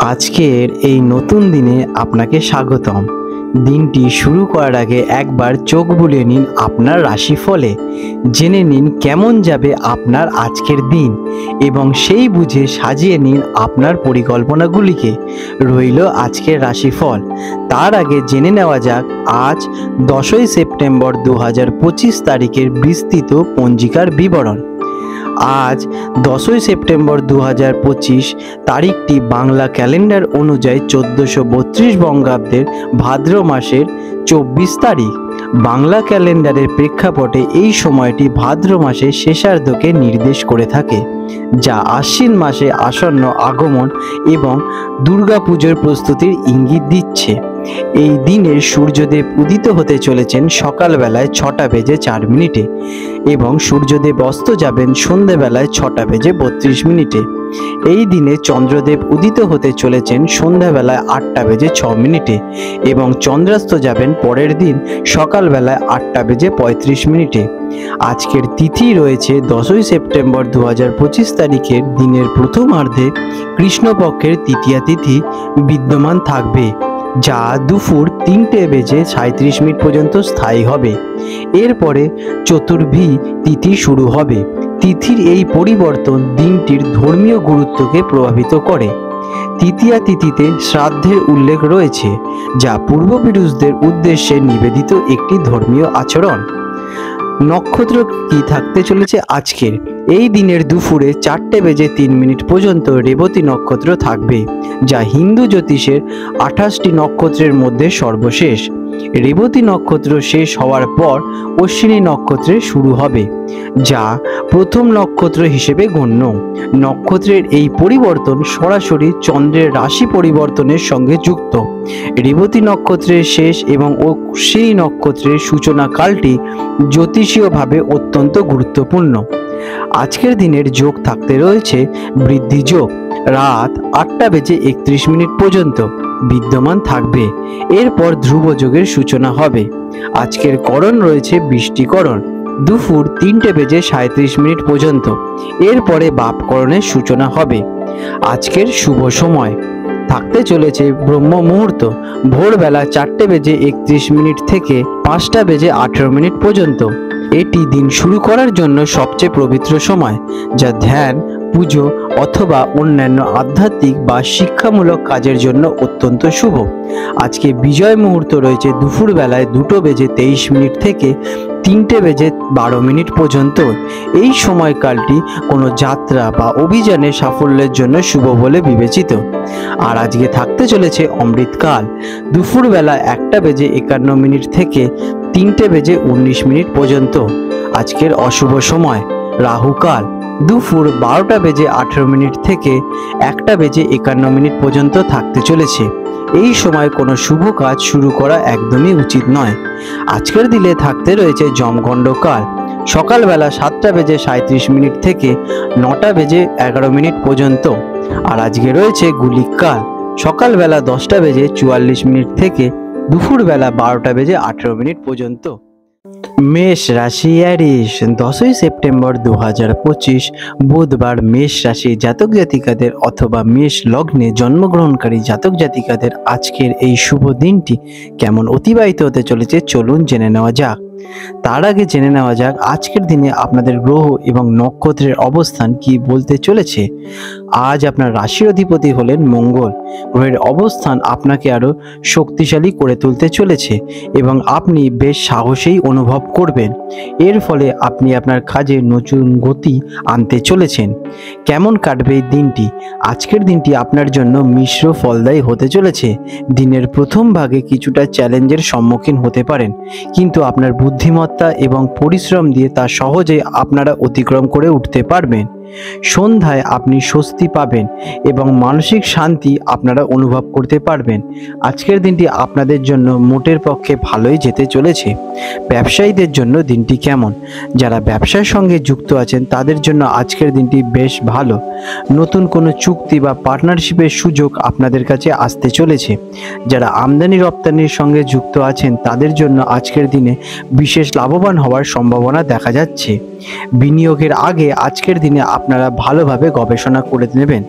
আজকের এই নতুন দিনে আপনাকে স্বাগতম। দিনটি শুরু করার আগে একবার চোখ বুলিয়ে নিন আপনার রাশিফলে। জেনে নিন কেমন যাবে আপনার আজকের দিন এবং সেই বুঝে সাজিয়ে নিন আপনার পরিকল্পনাগুলিকে। রইল আজকের রাশিফল। তার আগে জেনে নেওয়া যাক আজ 10ই সেপ্টেম্বর 2025 তারিখের বিস্তৃত পঞ্জিকার বিবরণ। আজ 10ই সেপ্টেম্বর 2025 তারিখটি বাংলা ক্যালেন্ডার অনুযায়ী 1432 বঙ্গাব্দের ভাদ্র মাসের 24 তারিখ। বাংলা ক্যালেন্ডারের প্রেক্ষাপটে এই সময়টি ভাদ্র মাসের শেষার্ধকে নির্দেশ করে থাকে, যা আশ্বিন মাসে আসন্ন আগমন এবং দুর্গাপুজোর প্রস্তুতির ইঙ্গিত দিচ্ছে। এই দিনে সূর্যদেব উদিত হতে চলেছেন সকালবেলায় 6:04 এবং সূর্যদেব অস্ত যাবেন সন্ধ্যেবেলায় 6:32। এই দিনে চন্দ্রদেব উদিত হতে চলেছেন সন্ধ্যাবেলায় 8:06 এবং চন্দ্রাস্ত যাবেন পরের দিন সকালবেলায় 8:35। আজকের তিথি রয়েছে 10ই সেপ্টেম্বর 2025 তারিখের দিনের প্রথমার্ধে কৃষ্ণপক্ষের তৃতীয়া তিথি বিদ্যমান থাকবে, যা দুপুর 3:37 পর্যন্ত স্থায়ী হবে। এরপরে চতুর্ভী তিথি শুরু হবে। তিথির এই পরিবর্তন দিনটির ধর্মীয় গুরুত্বকে প্রভাবিত করে। তৃতীয়া তিথিতে শ্রাদ্ধের উল্লেখ রয়েছে, যা পূর্বপুরুষদের উদ্দেশ্যে নিবেদিত একটি ধর্মীয় আচরণ। নক্ষত্র কি থাকতে চলেছে আজকের এই দিনের দুপুরে 4:03 পর্যন্ত রেবতী নক্ষত্র থাকবে, যা হিন্দু জ্যোতিষের 28টি নক্ষত্রের মধ্যে সর্বশেষ। রেবতী নক্ষত্র শেষ হওয়ার পর অশ্বিনী নক্ষত্রের শুরু হবে, যা প্রথম নক্ষত্র হিসেবে গণ্য। নক্ষত্রের এই পরিবর্তন সরাসরি চন্দ্রের রাশি পরিবর্তনের সঙ্গে যুক্ত। রেবতী নক্ষত্রের শেষ এবং অশ্বিনী নক্ষত্রের সূচনা কালটি জ্যোতিষীয়ভাবে অত্যন্ত গুরুত্বপূর্ণ। আজকের দিনের যোগ থাকতে রয়েছে বৃদ্ধি যোগ, রাত 8:31 পর্যন্ত বিদ্যমান থাকবে। এরপর ধ্রুব যোগের সূচনা হবে। আজকের করণ রয়েছে বৃষ্টিকরণ, দুপুর 3:37 পর্যন্ত। এরপরে বাপকরণের সূচনা হবে। আজকের শুভ সময় থাকতে চলেছে ব্রহ্ম মুহূর্ত, ভোরবেলা 4:31 থেকে 5:18 পর্যন্ত। এটি দিন শুরু করার জন্য সবচেয়ে পবিত্র সময়, যা ধ্যান, পুজো অথবা অন্যান্য আধ্যাত্মিক বা শিক্ষামূলক কাজের জন্য অত্যন্ত শুভ। আজকে বিজয় মুহূর্ত রয়েছে দুপুরবেলায় 2:23 থেকে 3:12 পর্যন্ত। এই সময়কালটি কোনো যাত্রা বা অভিযানে সাফল্যের জন্য শুভ বলে বিবেচিত। আর আজকে থাকতে চলেছে অমৃতকাল, দুপুরবেলা 1:51 থেকে 3:19 পর্যন্ত। আজকের অশুভ সময় রাহুকাল, দুপুর 12:18 থেকে 1:51 পর্যন্ত থাকতে চলেছে। এই সময় কোনো শুভ কাজ শুরু করা একদমই উচিত নয়। আজকের দিনে থাকতে রয়েছে যমগণ্ডকাল, সকালবেলা 7:37 থেকে 9:11 পর্যন্ত। আর আজকে রয়েছে গুলিক কাল, সকালবেলা 10:44 থেকে দুপুরবেলা 12:18 পর্যন্ত। মেষ রাশি অ্যারিস, 10ই সেপ্টেম্বর 2025 বুধবার মেষ রাশি জাতক জাতিকাদের অথবা মেষ লগ্নে জন্মগ্রহণকারী জাতক জাতিকাদের আজকের এই শুভ দিনটি কেমন অতিবাহিত হতে চলেছে চলুন জেনে নেওয়া যাক। তার আগে জেনে নেওয়া যাক আজকের দিনে আপনাদের গ্রহ এবং নক্ষত্রের অবস্থান কি বলতে চলেছে। আজ আপনার রাশির অধিপতি হলেন মঙ্গল। গ্রহের অবস্থান আপনাকে আরো শক্তিশালী করে তুলতে চলেছে এবং আপনি বেশ সাহসী অনুভব করবেন। এর ফলে আপনি আপনার কাজে নতুন গতি আনতে চলেছেন। কেমন কাটবে এই দিনটি? আজকের দিনটি আপনার জন্য মিশ্র ফলদায়ী হতে চলেছে। দিনের প্রথম ভাগে কিছুটা চ্যালেঞ্জের সম্মুখীন হতে পারেন, কিন্তু আপনার বুদ্ধিমত্তা এবং পরিশ্রম দিয়ে তা সহজেই আপনারা অতিক্রম করে উঠতে পারবেন। সন্ধ্যায় আপনি স্বস্তি পাবেন এবং মানসিক শান্তি আপনারা অনুভব করতে পারবেন। আজকের দিনটি আপনাদের জন্য মোটের পক্ষে ভালোই যেতে চলেছে। ব্যবসায়ীদের জন্য দিনটি কেমন? যারা ব্যবসার সঙ্গে যুক্ত আছেন তাদের জন্য আজকের দিনটি বেশ ভালো। নতুন কোনো চুক্তি বা পার্টনারশিপের সুযোগ আপনাদের কাছে আসতে চলেছে। যারা আমদানি রপ্তানির সঙ্গে যুক্ত আছেন তাদের জন্য আজকের দিনে বিশেষ লাভবান হওয়ার সম্ভাবনা দেখা যাচ্ছে। বিনিয়োগের আগে আজকের দিনে আপনারা ভালোভাবে গবেষণা করে নেবেন।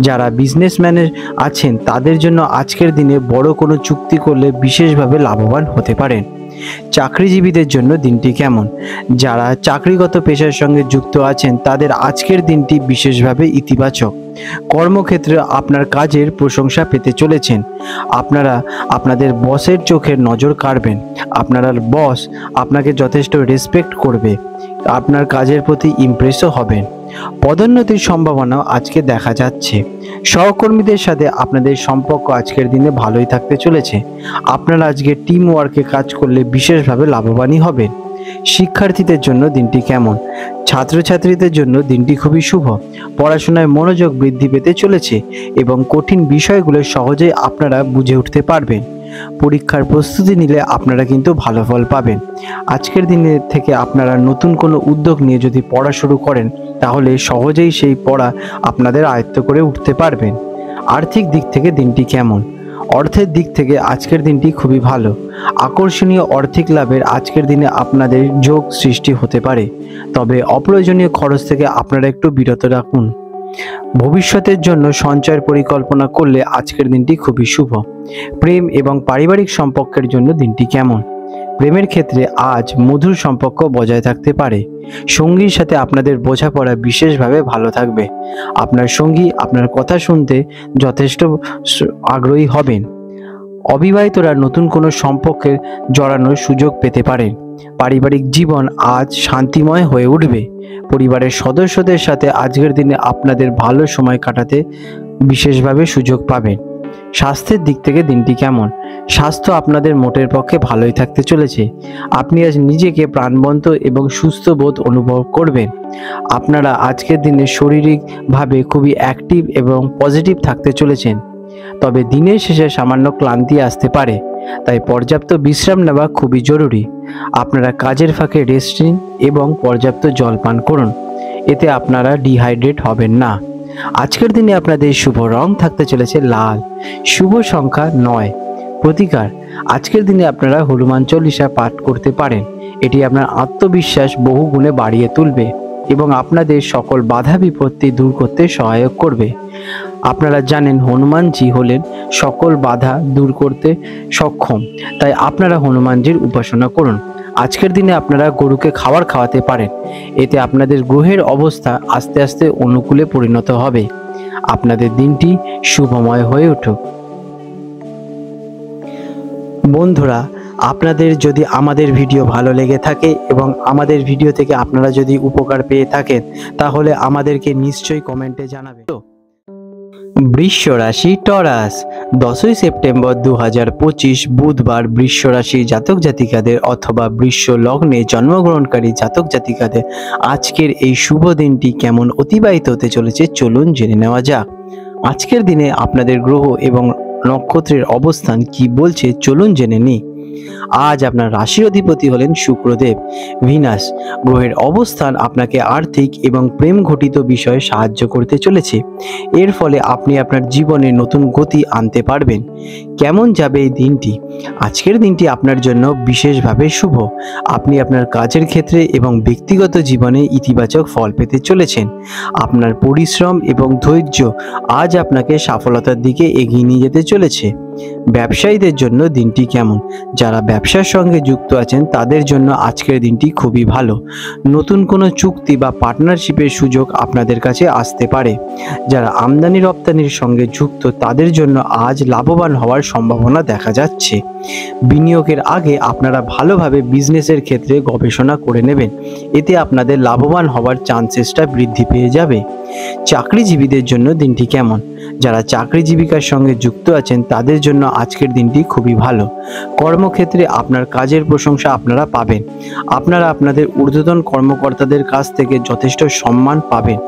যারা বিজনেসম্যানের আছেন তাদের জন্য আজকের দিনে বড় কোনো চুক্তি করলে বিশেষভাবে লাভবান হতে পারেন। চাকরিজীবীদের জন্য দিনটি কেমন? যারা চাকরিগত পেশার সঙ্গে যুক্ত আছেন তাদের আজকের দিনটি বিশেষভাবে ইতিবাচক। কর্মক্ষেত্রে আপনার কাজের প্রশংসা পেতে চলেছেন। আপনারা আপনাদের বসের চোখের নজর কাড়বেন। আপনার বস আপনাকে যথেষ্ট রেসপেক্ট করবে। আপনার কাজের প্রতি ইমপ্রেসও হবেন। পদোন্নতির সম্ভাবনাও আজকে দেখা যাচ্ছে। সহকর্মীদের সাথে আপনাদের সম্পর্ক আজকের দিনে ভালোই থাকতে চলেছে। আপনারা আজকে টিম ওয়ার্কে কাজ করলে বিশেষভাবে লাভবানই হবেন। শিক্ষার্থীদের জন্য দিনটি কেমন? ছাত্রছাত্রীদের জন্য দিনটি খুবই শুভ। পড়াশোনায় মনোযোগ বৃদ্ধি পেতে চলেছে এবং কঠিন বিষয়গুলো সহজেই আপনারা বুঝে উঠতে পারবেন। পরীক্ষার প্রস্তুতি নিলে আপনারা কিন্তু ভালো ফল পাবেন। আজকের দিনে থেকে আপনারা নতুন কোনো উদ্যোগ নিয়ে যদি পড়া শুরু করেন তাহলে সহজেই সেই পড়া আপনাদের আয়ত্ত করে উঠতে পারবেন। আর্থিক দিক থেকে দিনটি কেমন? অর্থের দিক থেকে আজকের দিনটি খুবই ভালো। আকর্ষণীয় আর্থিক লাভের আজকের দিনে আপনাদের যোগ সৃষ্টি হতে পারে, তবে অপ্রয়োজনীয় খরচ থেকে আপনারা একটু বিরত রাখুন। ভবিষ্যতের জন্য সঞ্চয়ের পরিকল্পনা করলে আজকের দিনটি খুবই শুভ। প্রেম এবং পারিবারিক সম্পর্কের জন্য দিনটি কেমন? প্রেমের ক্ষেত্রে আজ মধুর সম্পর্ক বজায় থাকতে পারে। সঙ্গীর সাথে আপনাদের বোঝাপড়া বিশেষভাবে ভালো থাকবে। আপনার সঙ্গী আপনার কথা শুনতে যথেষ্ট আগ্রহী হবেন। অবিবাহিতরা নতুন কোনো সম্পর্কে জড়ানোর সুযোগ পেতে পারেন। পারিবারিক জীবন আজ শান্তিময় হয়ে উঠবে। পরিবারের সদস্যদের সাথে আজকের দিনে আপনাদের ভালো সময় কাটাতে বিশেষভাবে সুযোগ পাবেন। স্বাস্থ্যের দিক থেকে দিনটি কেমন? স্বাস্থ্য আপনাদের মোটের পক্ষে ভালোই থাকতে চলেছে। আপনি আজ নিজেকে প্রাণবন্ত এবং সুস্থ বোধ অনুভব করবেন। আপনারা আজকের দিনে শারীরিকভাবে খুবই অ্যাক্টিভ এবং পজিটিভ থাকতে চলেছেন, তবে দিনের শেষে সামান্য ক্লান্তি আসতে পারে, তাই পর্যাপ্ত বিশ্রাম নেওয়া খুবই জরুরি। আপনারা কাজের ফাঁকে রেস্ট নিন এবং পর্যাপ্ত জল পান করুন, এতে আপনারা ডিহাইড্রেট হবেন না। আজকের দিনে আপনাদের শুভ রং থাকতে চলেছে লাল। শুভ সংখ্যা 9। প্রতিকার: আজকের দিনে আপনারা হনুমান চল্লিশা পাঠ করতে পারেন। এটি আপনার আত্মবিশ্বাস বহু গুণে বাড়িয়ে তুলবে এবং আপনাদের সকল বাধা বিপত্তি দূর করতে সহায়ক করবে। আপনারা জানেন হনুমানজি হলেন সকল বাধা দূর করতে সক্ষম, তাই আপনারা হনুমানজির উপাসনা করুন। আজকের দিনে আপনারা গরুকে খাবার খাওয়াতে পারেন, এতে আপনাদের গ্রহের অবস্থা আস্তে আস্তে অনুকূলে পরিণত হবে। আপনাদের দিনটি শুভময় হয়ে উঠুক। বন্ধুরা, আপনাদের যদি আমাদের ভিডিও ভালো লেগে থাকে এবং আমাদের ভিডিও থেকে আপনারা যদি উপকার পেয়ে থাকেন তাহলে আমাদেরকে নিশ্চয়ই কমেন্টে জানাবেন। বৃষ রাশি টরাস, 10ই সেপ্টেম্বর 2025 বুধবার বৃষ রাশি জাতক জাতিকাদের অথবা বৃষ লগ্নে জন্মগ্রহণকারী জাতক জাতিকাদের আজকের এই শুভ দিনটি কেমন অতিবাহিত হতে চলেছে চলুন জেনে নেওয়া যাক। আজকের দিনে আপনাদের গ্রহ এবং নক্ষত্রের অবস্থান কি বলছে চলুন জেনে নিই। আজ আপনার রাশির অধিপতি হলেন শুক্রদেব। ভিনাস গ্রহের অবস্থান আপনাকে আর্থিক এবং প্রেম ঘটিত বিষয়ে সাহায্য করতে চলেছে। এর ফলে আপনি আপনার জীবনে নতুন গতি আনতে পারবেন। কেমন যাবে এই দিনটি? আজকের দিনটি আপনার জন্য বিশেষভাবে শুভ। আপনি আপনার কাজের ক্ষেত্রে এবং ব্যক্তিগত জীবনে ইতিবাচক ফল পেতে চলেছেন। আপনার পরিশ্রম এবং ধৈর্য আজ আপনাকে সফলতার দিকে এগিয়ে নিয়ে যেতে চলেছে। ব্যবসায়ীদের জন্য দিনটি কেমন? যারা ব্যবসার সঙ্গে যুক্ত আছেন তাদের জন্য আজকের দিনটি খুবই ভালো। নতুন কোনো চুক্তি বা পার্টনারশিপের সুযোগ আপনাদের কাছে আসতে পারে। যারা আমদানি রপ্তানির সঙ্গে যুক্ত তাদের জন্য আজ লাভবান হওয়ার সম্ভাবনা দেখা যাচ্ছে। বিনিয়োগের আগে আপনারা ভালোভাবে বিজনেসের ক্ষেত্রে গবেষণা করে নেবেন, এতে আপনাদের লাভবান হওয়ার চান্সেসটা বৃদ্ধি পেয়ে যাবে। চাকরিজীবীদের জন্য দিনটি কেমন? যারা চাকরি জীবিকার সঙ্গে যুক্ত আছেন তাদের জন্য আজকের দিনটি খুবই ভালো। কর্মক্ষেত্রে আপনার কাজের প্রশংসা আপনারা পাবেন। আপনারা আপনাদের ঊর্ধ্বতন কর্মকর্তাদের কাছ থেকে যথেষ্ট সম্মান পাবেন।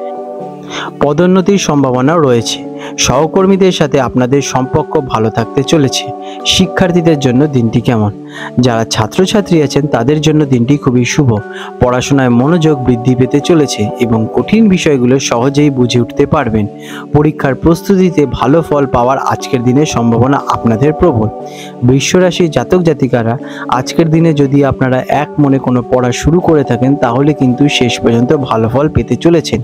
পদোন্নতির সম্ভাবনা রয়েছে। সহকর্মীদের সাথে আপনাদের সম্পর্ক ভালো থাকতে চলেছে। শিক্ষার্থীদের জন্য দিনটি কেমন? যারা ছাত্রছাত্রী আছেন তাদের জন্য দিনটি খুবই শুভ। পড়াশোনায় মনোযোগ বৃদ্ধি পেতে চলেছে এবং কঠিন বিষয়গুলো সহজেই বুঝে উঠতে পারবেন। পরীক্ষার প্রস্তুতিতে ভালো ফল পাওয়ার আজকের দিনের সম্ভাবনা আপনাদের প্রবল। বৃষ রাশির জাতক জাতিকারা আজকের দিনে যদি আপনারা এক মনে কোনো পড়া শুরু করে থাকেন তাহলে কিন্তু শেষ পর্যন্ত ভালো ফল পেতে চলেছেন।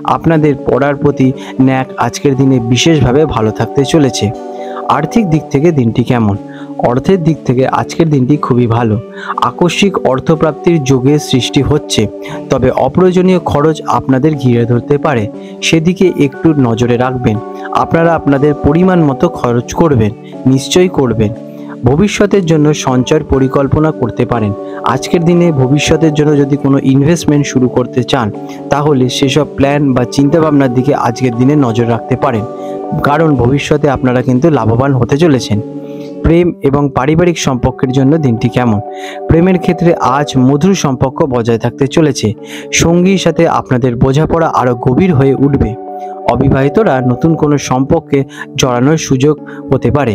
আপনাদের পড়ার প্রতি ন্যাক আজকের দিনে বিশেষভাবে ভালো থাকতে চলেছে। আর্থিক দিক থেকে দিনটি কেমন? অর্থের দিক থেকে আজকের দিনটি খুবই ভালো। আকস্মিক অর্থপ্রাপ্তির যোগের সৃষ্টি হচ্ছে, তবে অপ্রয়োজনীয় খরচ আপনাদের ঘিরে ধরতে পারে, সেদিকে একটু নজরে রাখবেন। আপনারা আপনাদের পরিমাণ মতো খরচ করবেন, নিশ্চয়ই করবেন। ভবিষ্যতের জন্য সঞ্চয়ের পরিকল্পনা করতে পারেন। আজকের দিনে ভবিষ্যতের জন্য যদি কোনো ইনভেস্টমেন্ট শুরু করতে চান তাহলে সেসব প্ল্যান বা চিন্তাভাবনার দিকে আজকের দিনে নজর রাখতে পারেন, কারণ ভবিষ্যতে আপনারা কিন্তু লাভবান হতে চলেছেন। প্রেম এবং পারিবারিক সম্পর্কের জন্য দিনটি কেমন? প্রেমের ক্ষেত্রে আজ মধুর সম্পর্ক বজায় থাকতে চলেছে। সঙ্গীর সাথে আপনাদের বোঝাপড়া আরও গভীর হয়ে উঠবে। অবিবাহিতরা নতুন কোনো সম্পর্কে জড়ানোর সুযোগ হতে পারে।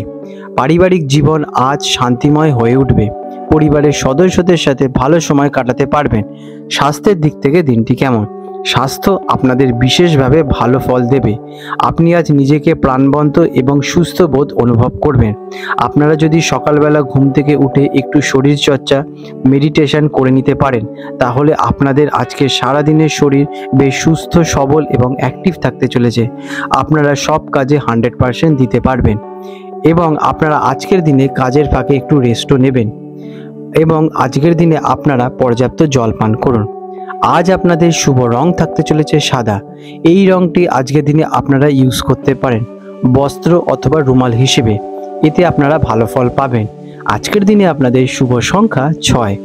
পারিবারিক জীবন আজ শান্তিময় হয়ে উঠবে। পরিবারের সদস্যদের সাথে ভালো সময় কাটাতে পারবেন। স্বাস্থ্যের দিক থেকে দিনটি কেমন? স্বাস্থ্য আপনাদের বিশেষভাবে ভালো ফল দেবে। আপনি আজ নিজেকে প্রাণবন্ত এবং সুস্থ বোধ অনুভব করবেন। আপনারা যদি সকালবেলা ঘুম থেকে উঠে একটু শরীরচর্চা, মেডিটেশন করে নিতে পারেন তাহলে আপনাদের আজকে সারাদিনের শরীর বেশ সুস্থ সবল এবং অ্যাক্টিভ থাকতে চলেছে। আপনারা সব কাজে 100% দিতে পারবেন এবং আপনারা আজকের দিনে কাজের ফাঁকে একটু রেস্টও নেবেন এবং আজকের দিনে আপনারা পর্যাপ্ত জল পান করুন। আজ আপনাদের শুভ রং থাকতে চলেছে সাদা। এই রংটি আজকের দিনে আপনারা ইউজ করতে পারেন বস্ত্র অথবা রুমাল হিসেবে, এতে আপনারা ভালো ফল পাবেন। আজকের দিনে আপনাদের শুভ সংখ্যা 6।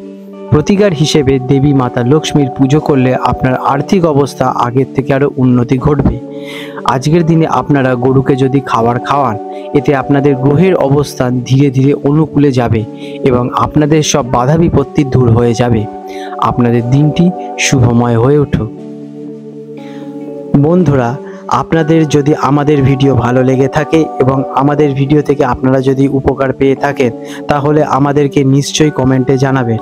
প্রতিকার হিসেবে দেবী মাতা লক্ষ্মীর পুজো করলে আপনার আর্থিক অবস্থা আগের থেকে আরও উন্নতি ঘটবে। আজকের দিনে আপনারা গরুকে যদি খাবার খাওয়ান এতে আপনাদের গ্রহের অবস্থান ধীরে ধীরে অনুকূলে যাবে এবং আপনাদের সব বাধা বিপত্তি দূর হয়ে যাবে। আপনাদের দিনটি শুভময় হয়ে উঠুক। বন্ধুরা, আপনাদের যদি আমাদের ভিডিও ভালো লেগে থাকে এবং আমাদের ভিডিও থেকে আপনারা যদি উপকার পেয়ে থাকেন তাহলে আমাদেরকে নিশ্চয়ই কমেন্টে জানাবেন।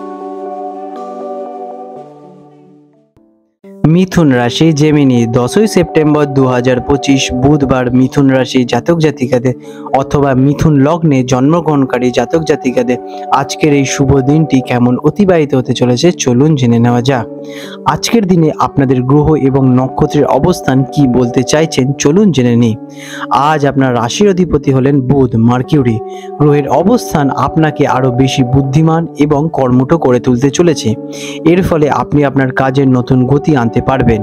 মিথুন রাশি জেমিনি 10ই সেপ্টেম্বর 2025 বুধবার মিথুন রাশি জাতক জাতিকাদের অথবা মিথুন লগ্নে জন্মগ্রহণকারী জাতক জাতিকাদের আজকের এই শুভ দিনটি কেমন অতিবাহিত হতে চলেছে চলুন জেনে নেওয়া যাক। আজকের দিনে আপনাদের গ্রহ এবং নক্ষত্রের অবস্থান কি বলতে চাইছেন চলুন জেনে নিই। আজ আপনার রাশির অধিপতি হলেন বুধ মার্কিউরি। গ্রহের অবস্থান আপনাকে আরও বেশি বুদ্ধিমান এবং কর্মঠ করে তুলতে চলেছে। এর ফলে আপনি আপনার কাজের নতুন গতি আনতে পারবেন।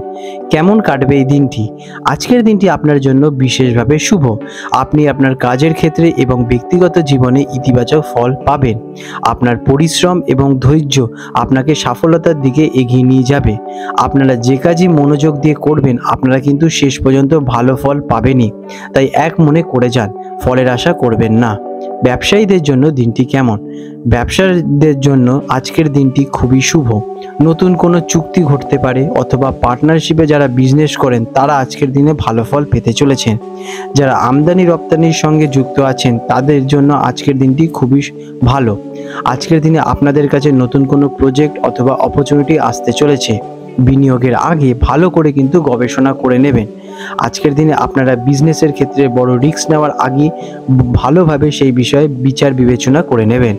কেমন কাটবে এই দিনটি? আজকের দিনটি আপনার জন্য বিশেষভাবে শুভ। আপনি আপনার কাজের ক্ষেত্রে এবং ব্যক্তিগত জীবনে ইতিবাচক ফল পাবেন। আপনার পরিশ্রম এবং ধৈর্য আপনাকে সফলতার দিকে এগিয়ে নিয়ে যাবে। আপনারা যে কাজই মনোযোগ দিয়ে করবেন আপনারা কিন্তু শেষ পর্যন্ত ভালো ফল পাবেনই, তাই এক মনে করে যান, ফলের আশা করবেন না। ব্যবসায়ীদের জন্য দিনটি কেমন? ব্যবসায়ীদের জন্য আজকের দিনটি খুবই শুভ। নতুন কোনো চুক্তি ঘটতে পারে অথবা পার্টনারশিপে যারা বিজনেস করেন তারা আজকের দিনে ভালো ফল পেতে চলেছেন। যারা আমদানি রপ্তানির সঙ্গে যুক্ত আছেন তাদের জন্য আজকের দিনটি খুবই ভালো। আজকের দিনে আপনাদের কাছে নতুন কোনো প্রজেক্ট অথবা অপরচুনিটি আসতে চলেছে। বিনিয়োগের আগে ভালো করে কিন্তু গবেষণা করে নেবেন। আজকের দিনে আপনারা বিজনেসের ক্ষেত্রে বড় রিস্ক নেওয়ার আগে ভালোভাবে সেই বিষয়ে বিচার বিবেচনা করে নেবেন।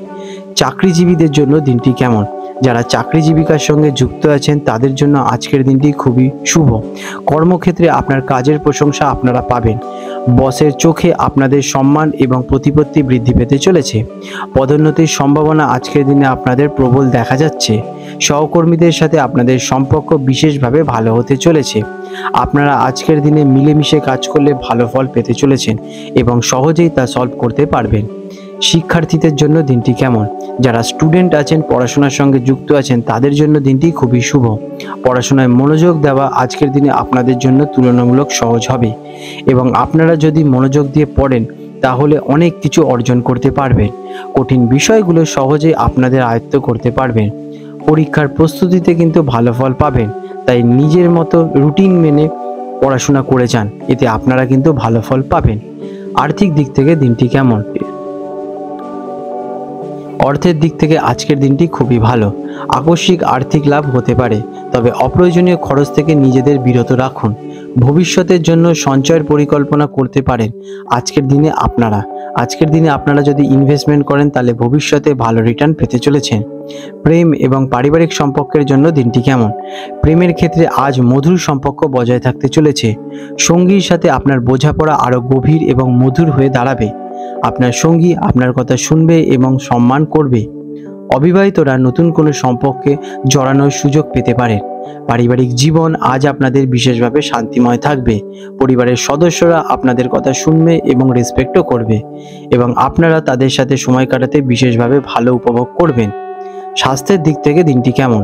চাকরিজীবীদের জন্য দিনটি কেমন? যারা চাকরিজীবিকার সঙ্গে যুক্ত আছেন তাদের জন্য আজকের দিনটি খুবই শুভ। কর্মক্ষেত্রে আপনার কাজের প্রশংসা আপনারা পাবেন। বসের চোখে আপনাদের সম্মান এবং প্রতিপত্তি বৃদ্ধি পেতে চলেছে। পদোন্নতির সম্ভাবনা আজকের দিনে আপনাদের প্রবল দেখা যাচ্ছে। সহকর্মীদের সাথে আপনাদের সম্পর্ক বিশেষভাবে ভালো হতে চলেছে। আপনারা আজকের দিনে মিলেমিশে কাজ করলে ভালো ফল পেতে চলেছেন এবং সহজেই তা সলভ করতে পারবেন। শিক্ষার্থীদের জন্য দিনটি কেমন? যারা স্টুডেন্ট আছেন, পড়াশোনার সঙ্গে যুক্ত আছেন তাদের জন্য দিনটি খুবই শুভ। পড়াশোনায় মনোযোগ দেওয়া আজকের দিনে আপনাদের জন্য তুলনামূলক সহজ হবে এবং আপনারা যদি মনোযোগ দিয়ে পড়েন তাহলে অনেক কিছু অর্জন করতে পারবেন। কঠিন বিষয়গুলো সহজে আপনাদের আয়ত্ত করতে পারবেন। পরীক্ষার প্রস্তুতিতে কিন্তু ভালো ফল পাবেন, তাই নিজের মতো রুটিন মেনে পড়াশোনা করে যান, এতে আপনারা কিন্তু ভালো ফল পাবেন। আর্থিক দিক থেকে দিনটি কেমন? অর্থের দিক থেকে আজকের দিনটি খুবই ভালো। আকস্মিক আর্থিক লাভ হতে পারে, তবে অপ্রয়োজনীয় খরচ থেকে নিজেদের বিরত রাখুন। ভবিষ্যতের জন্য সঞ্চয়ের পরিকল্পনা করতে পারেন আজকের দিনে আপনারা যদি ইনভেস্টমেন্ট করেন তাহলে ভবিষ্যতে ভালো রিটার্ন পেতে চলেছেন। প্রেম এবং পারিবারিক সম্পর্কের জন্য দিনটি কেমন? প্রেমের ক্ষেত্রে আজ মধুর সম্পর্ক বজায় থাকতে চলেছে। সঙ্গীর সাথে আপনার বোঝাপড়া আরও গভীর এবং মধুর হয়ে দাঁড়াবে। আপনার সঙ্গী আপনার কথা শুনবে এবং সম্মান করবে। অবিবাহিতরা নতুন কোনো সম্পর্কে জড়ানোর সুযোগ পেতে পারেন। পারিবারিক জীবন আজ আপনাদের বিশেষভাবে শান্তিময় থাকবে। পরিবারের সদস্যরা আপনাদের কথা শুনবে এবং রেসপেক্টও করবে, এবং আপনারা তাদের সাথে সময় কাটাতে বিশেষভাবে ভালো উপভোগ করবেন। স্বাস্থ্যের দিক থেকে দিনটি কেমন?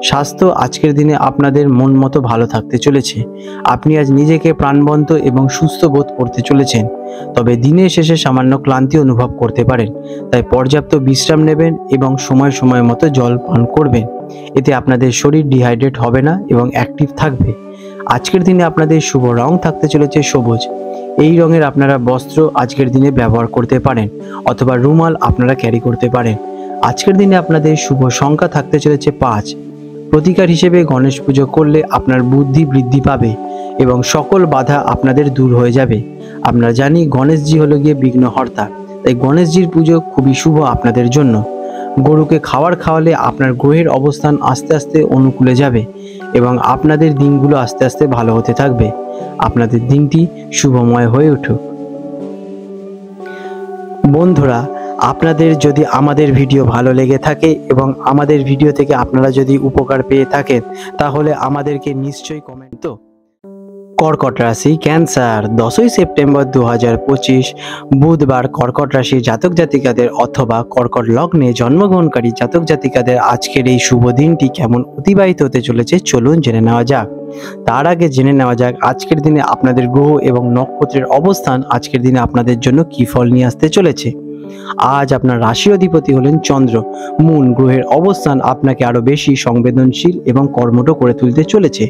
স্বাস্থ্য আজকের দিনে আপনাদের মন মতো ভালো থাকতে চলেছে। আপনি আজ নিজেকে প্রাণবন্ত এবং সুস্থ বোধ করতে চলেছেন, তবে দিনের শেষে সামান্য ক্লান্তি অনুভব করতে পারেন। তাই পর্যাপ্ত বিশ্রাম নেবেন এবং সময় সময় মতো জল পান করবেন। এতে আপনাদের শরীর ডিহাইড্রেট হবে না এবং অ্যাক্টিভ থাকবে। আজকের দিনে আপনাদের শুভ রং থাকতে চলেছে সবুজ। এই রঙের আপনারা বস্ত্র আজকের দিনে ব্যবহার করতে পারেন, অথবা রুমাল আপনারা ক্যারি করতে পারেন। আজকের দিনে আপনাদের শুভ সংখ্যা থাকতে চলেছে 5। প্রতিকার হিসেবে গণেশ পুজো করলে আপনার বুদ্ধি বৃদ্ধি পাবে এবং সকল বাধা আপনাদের দূর হয়ে যাবে। আমরা জানি গণেশজি হলো গিয়ে বিঘ্নহর্তা, তাই গণেশজির পুজো খুবই শুভ আপনাদের জন্য। গরুকে খাবার খাওয়ালে আপনার গ্রহের অবস্থান আস্তে আস্তে অনুকূলে যাবে এবং আপনাদের দিনগুলো আস্তে আস্তে ভালো হতে থাকবে। আপনাদের দিনটি শুভময় হয়ে উঠুক। বন্ধুরা, আপনাদের যদি আমাদের ভিডিও ভালো লেগে থাকে এবং আমাদের ভিডিও থেকে আপনারা যদি উপকার পেয়ে থাকেন, তাহলে আমাদেরকে নিশ্চয়ই কমেন্ট। তো কর্কট রাশি, ক্যান্সার, 10ই সেপ্টেম্বর 2025 বুধবার কর্কট রাশি জাতক জাতিকাদের অথবা কর্কট লগ্নে জন্মগ্রহণকারী জাতক জাতিকাদের আজকের এই শুভ দিনটি কেমন অতিবাহিত হতে চলেছে চলুন জেনে নেওয়া যাক। তার আগে জেনে নেওয়া যাক আজকের দিনে আপনাদের গ্রহ এবং নক্ষত্রের অবস্থান আজকের দিনে আপনাদের জন্য কী ফল নিয়ে আসতে চলেছে। আজ আপনার রাশি অধিপতি হলেন চন্দ্র। মূল গ্রহের অবস্থান আপনাকে আরো বেশি সংবেদনশীল এবং কর্মঠ করে তুলতে চলেছে।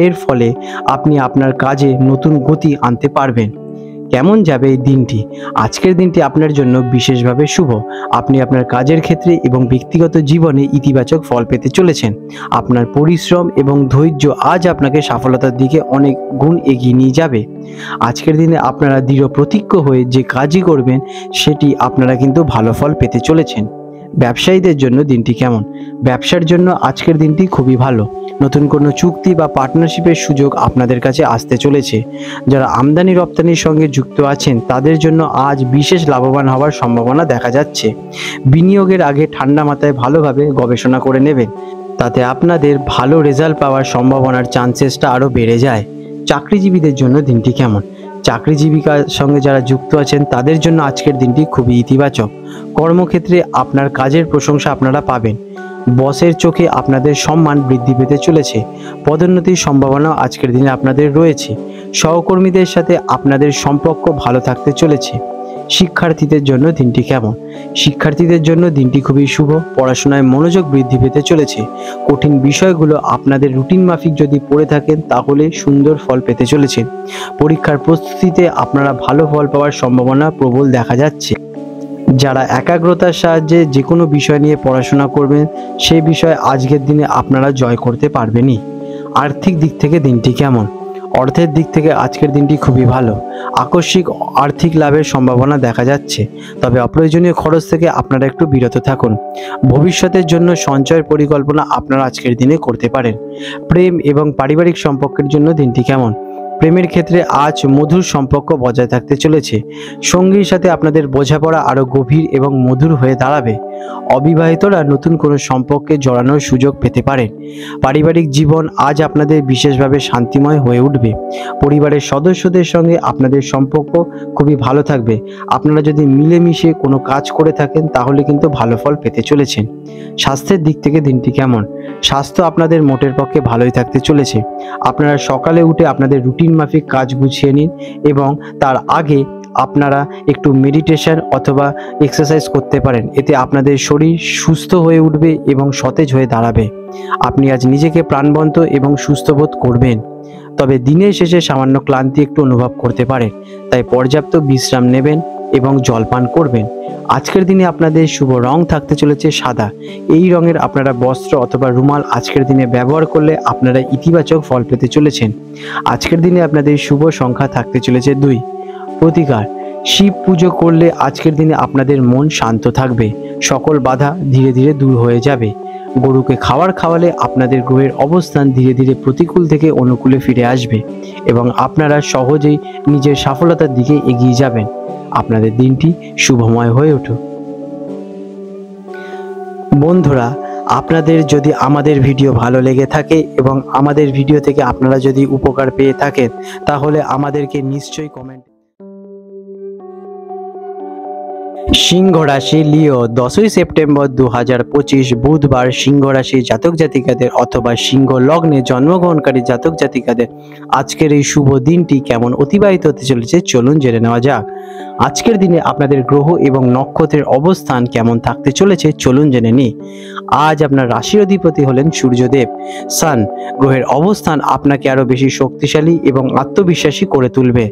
এর ফলে আপনি আপনার কাজে নতুন গতি আনতে পারবেন। কেমন যাবে এই দিনটি? আজকের দিনটি আপনার জন্য বিশেষভাবে শুভ। আপনি আপনার কাজের ক্ষেত্রে এবং ব্যক্তিগত জীবনে ইতিবাচক ফল পেতে চলেছেন। আপনার পরিশ্রম এবং ধৈর্য আজ আপনাকে সফলতার দিকে অনেক গুণ এগিয়ে নিয়ে যাবে। আজকের দিনে আপনারা দৃঢ় প্রতিজ্ঞ হয়ে যে কাজই করবেন সেটি আপনারা কিন্তু ভালো ফল পেতে চলেছেন। ব্যবসায়ীদের জন্য দিনটি কেমন? ব্যবসার জন্য আজকের দিনটি খুবই ভালো। নতুন কোনো চুক্তি বা পার্টনারশিপের সুযোগ আপনাদের কাছে আসতে চলেছে। যারা আমদানি রপ্তানির সঙ্গে যুক্ত আছেন তাদের জন্য আজ বিশেষ লাভবান হওয়ার সম্ভাবনা দেখা যাচ্ছে। বিনিয়োগের আগে ঠান্ডা মাথায় ভালোভাবে গবেষণা করে নেবেন, তাতে আপনাদের ভালো রেজাল্ট পাওয়ার সম্ভাবনার চান্সেসটা আরও বেড়ে যায়। চাকরিজীবীদের জন্য দিনটি কেমন? চাকরিজীবিকার সঙ্গে যারা যুক্ত আছেন তাদের জন্য আজকের দিনটি খুবই ইতিবাচক। কর্মক্ষেত্রে আপনার কাজের প্রশংসা আপনারা পাবেন। বসের চোখে আপনাদের সম্মান বৃদ্ধি পেতে চলেছে। পদোন্নতির সম্ভাবনাও আজকের দিনে আপনাদের রয়েছে। সহকর্মীদের সাথে আপনাদের সম্পর্ক ভালো থাকতে চলেছে। শিক্ষার্থীদের জন্য দিনটি কেমন? শিক্ষার্থীদের জন্য দিনটি খুবই শুভ। পড়াশোনায় মনোযোগ বৃদ্ধি পেতে চলেছে। কঠিন বিষয়গুলো আপনাদের রুটিন মাফিক যদি পড়ে থাকেন তাহলে সুন্দর ফল পেতে চলেছেন। পরীক্ষার প্রস্তুতিতে আপনারা ভালো ফল পাওয়ার সম্ভাবনা প্রবল দেখা যাচ্ছে। যারা একাগ্রতার সাহায্যে যে কোনো বিষয় নিয়ে পড়াশোনা করবেন সেই বিষয় আজকের দিনে আপনারা জয় করতে পারবেনই। আর্থিক দিক থেকে দিনটি কেমন? অর্থের দিক থেকে আজকের দিনটি খুবই ভালো। আকস্মিক আর্থিক লাভের সম্ভাবনা দেখা যাচ্ছে, তবে অপ্রয়োজনীয় খরচ থেকে আপনারা একটু বিরত থাকুন। ভবিষ্যতের জন্য সঞ্চয়ের পরিকল্পনা আপনারা আজকের দিনে করতে পারেন। প্রেম এবং পারিবারিক সম্পর্কের জন্য দিনটি কেমন? প্রেমের ক্ষেত্রে আজ মধুর সম্পর্ক বজায় থাকতে চলেছে। সঙ্গীর সাথে আপনাদের বোঝাপড়া আরও গভীর এবং মধুর হয়ে দাঁড়াবে। অবিবাহিতরা নতুন কোনো সম্পর্কে জড়ানোর সুযোগ পেতে পারেন। পারিবারিক জীবন আজ আপনাদের বিশেষভাবে শান্তিময় হয়ে উঠবে। পরিবারের সদস্যদের সঙ্গে আপনাদের সম্পর্ক খুবই ভালো থাকবে। আপনারা যদি মিলেমিশে কোনো কাজ করে থাকেন তাহলে কিন্তু ভালো ফল পেতে চলেছেন। স্বাস্থ্যের দিক থেকে দিনটি কেমন? স্বাস্থ্য আপনাদের মোটের পক্ষে ভালোই থাকতে চলেছে। আপনারা সকালে উঠে আপনাদের রুটিন মাফিক কাজ গুছিয়ে নিন এবং তার আগে আপনারা একটু মেডিটেশন অথবা এক্সারসাইজ করতে পারেন। এতে আপনাদের শরীর সুস্থ হয়ে উঠবে এবং সতেজ হয়ে দাঁড়াবে। আপনি আজ নিজেকে প্রাণবন্ত এবং সুস্থ বোধ করবেন। তবে দিনের শেষে সামান্য ক্লান্তি একটু অনুভব করতে পারে, তাই পর্যাপ্ত বিশ্রাম নেবেন এবং জলপান করবেন। আজকের দিনে আপনাদের শুভ রং থাকতে চলেছে সাদা। এই রঙের আপনারা বস্ত্র অথবা রুমাল আজকের দিনে ব্যবহার করলে আপনারা ইতিবাচক ফল পেতে চলেছেন। আজকের দিনে আপনাদের শুভ সংখ্যা থাকতে চলেছে 2। প্রতিকার, শিব পুজো করলে আজকের দিনে আপনাদের মন শান্ত থাকবে, সকল বাধা ধীরে ধীরে দূর হয়ে যাবে। গরুকে খাবার খাওয়ালে আপনাদের গ্রহের অবস্থান ধীরে ধীরে প্রতিকূল থেকে অনুকূলে ফিরে আসবে এবং আপনারা সহজেই নিজের সফলতার দিকে এগিয়ে যাবেন। আপনাদের দিনটি শুভময় হয়ে উঠুক। বন্ধুরা, আপনাদের যদি আমাদের ভিডিও ভালো লেগে থাকে এবং আমাদের ভিডিও থেকে আপনারা যদি উপকার পেয়ে থাকেন, তাহলে আমাদেরকে নিশ্চয়ই কমেন্ট। সিংহ রাশি লিও 10ই সেপ্টেম্বর 2025 বুধবার সিংহ রাশি জাতক জাতিকাদের অথবা সিংহ লগ্নে জন্মগ্রহণকারী জাতক জাতিকাদের আজকের এই শুভ দিনটি কেমন অতিবাহিত হতে চলেছে চলুন জেনে নেওয়া যাক। আজকের দিনে আপনাদের গ্রহ এবং নক্ষত্রের অবস্থান কেমন থাকতে চলেছে চলুন জেনে নিই। আজ আপনার রাশির অধিপতি হলেন সূর্যদেব। সান গ্রহের অবস্থান আপনাকে আরো বেশি শক্তিশালী এবং আত্মবিশ্বাসী করে তুলবে।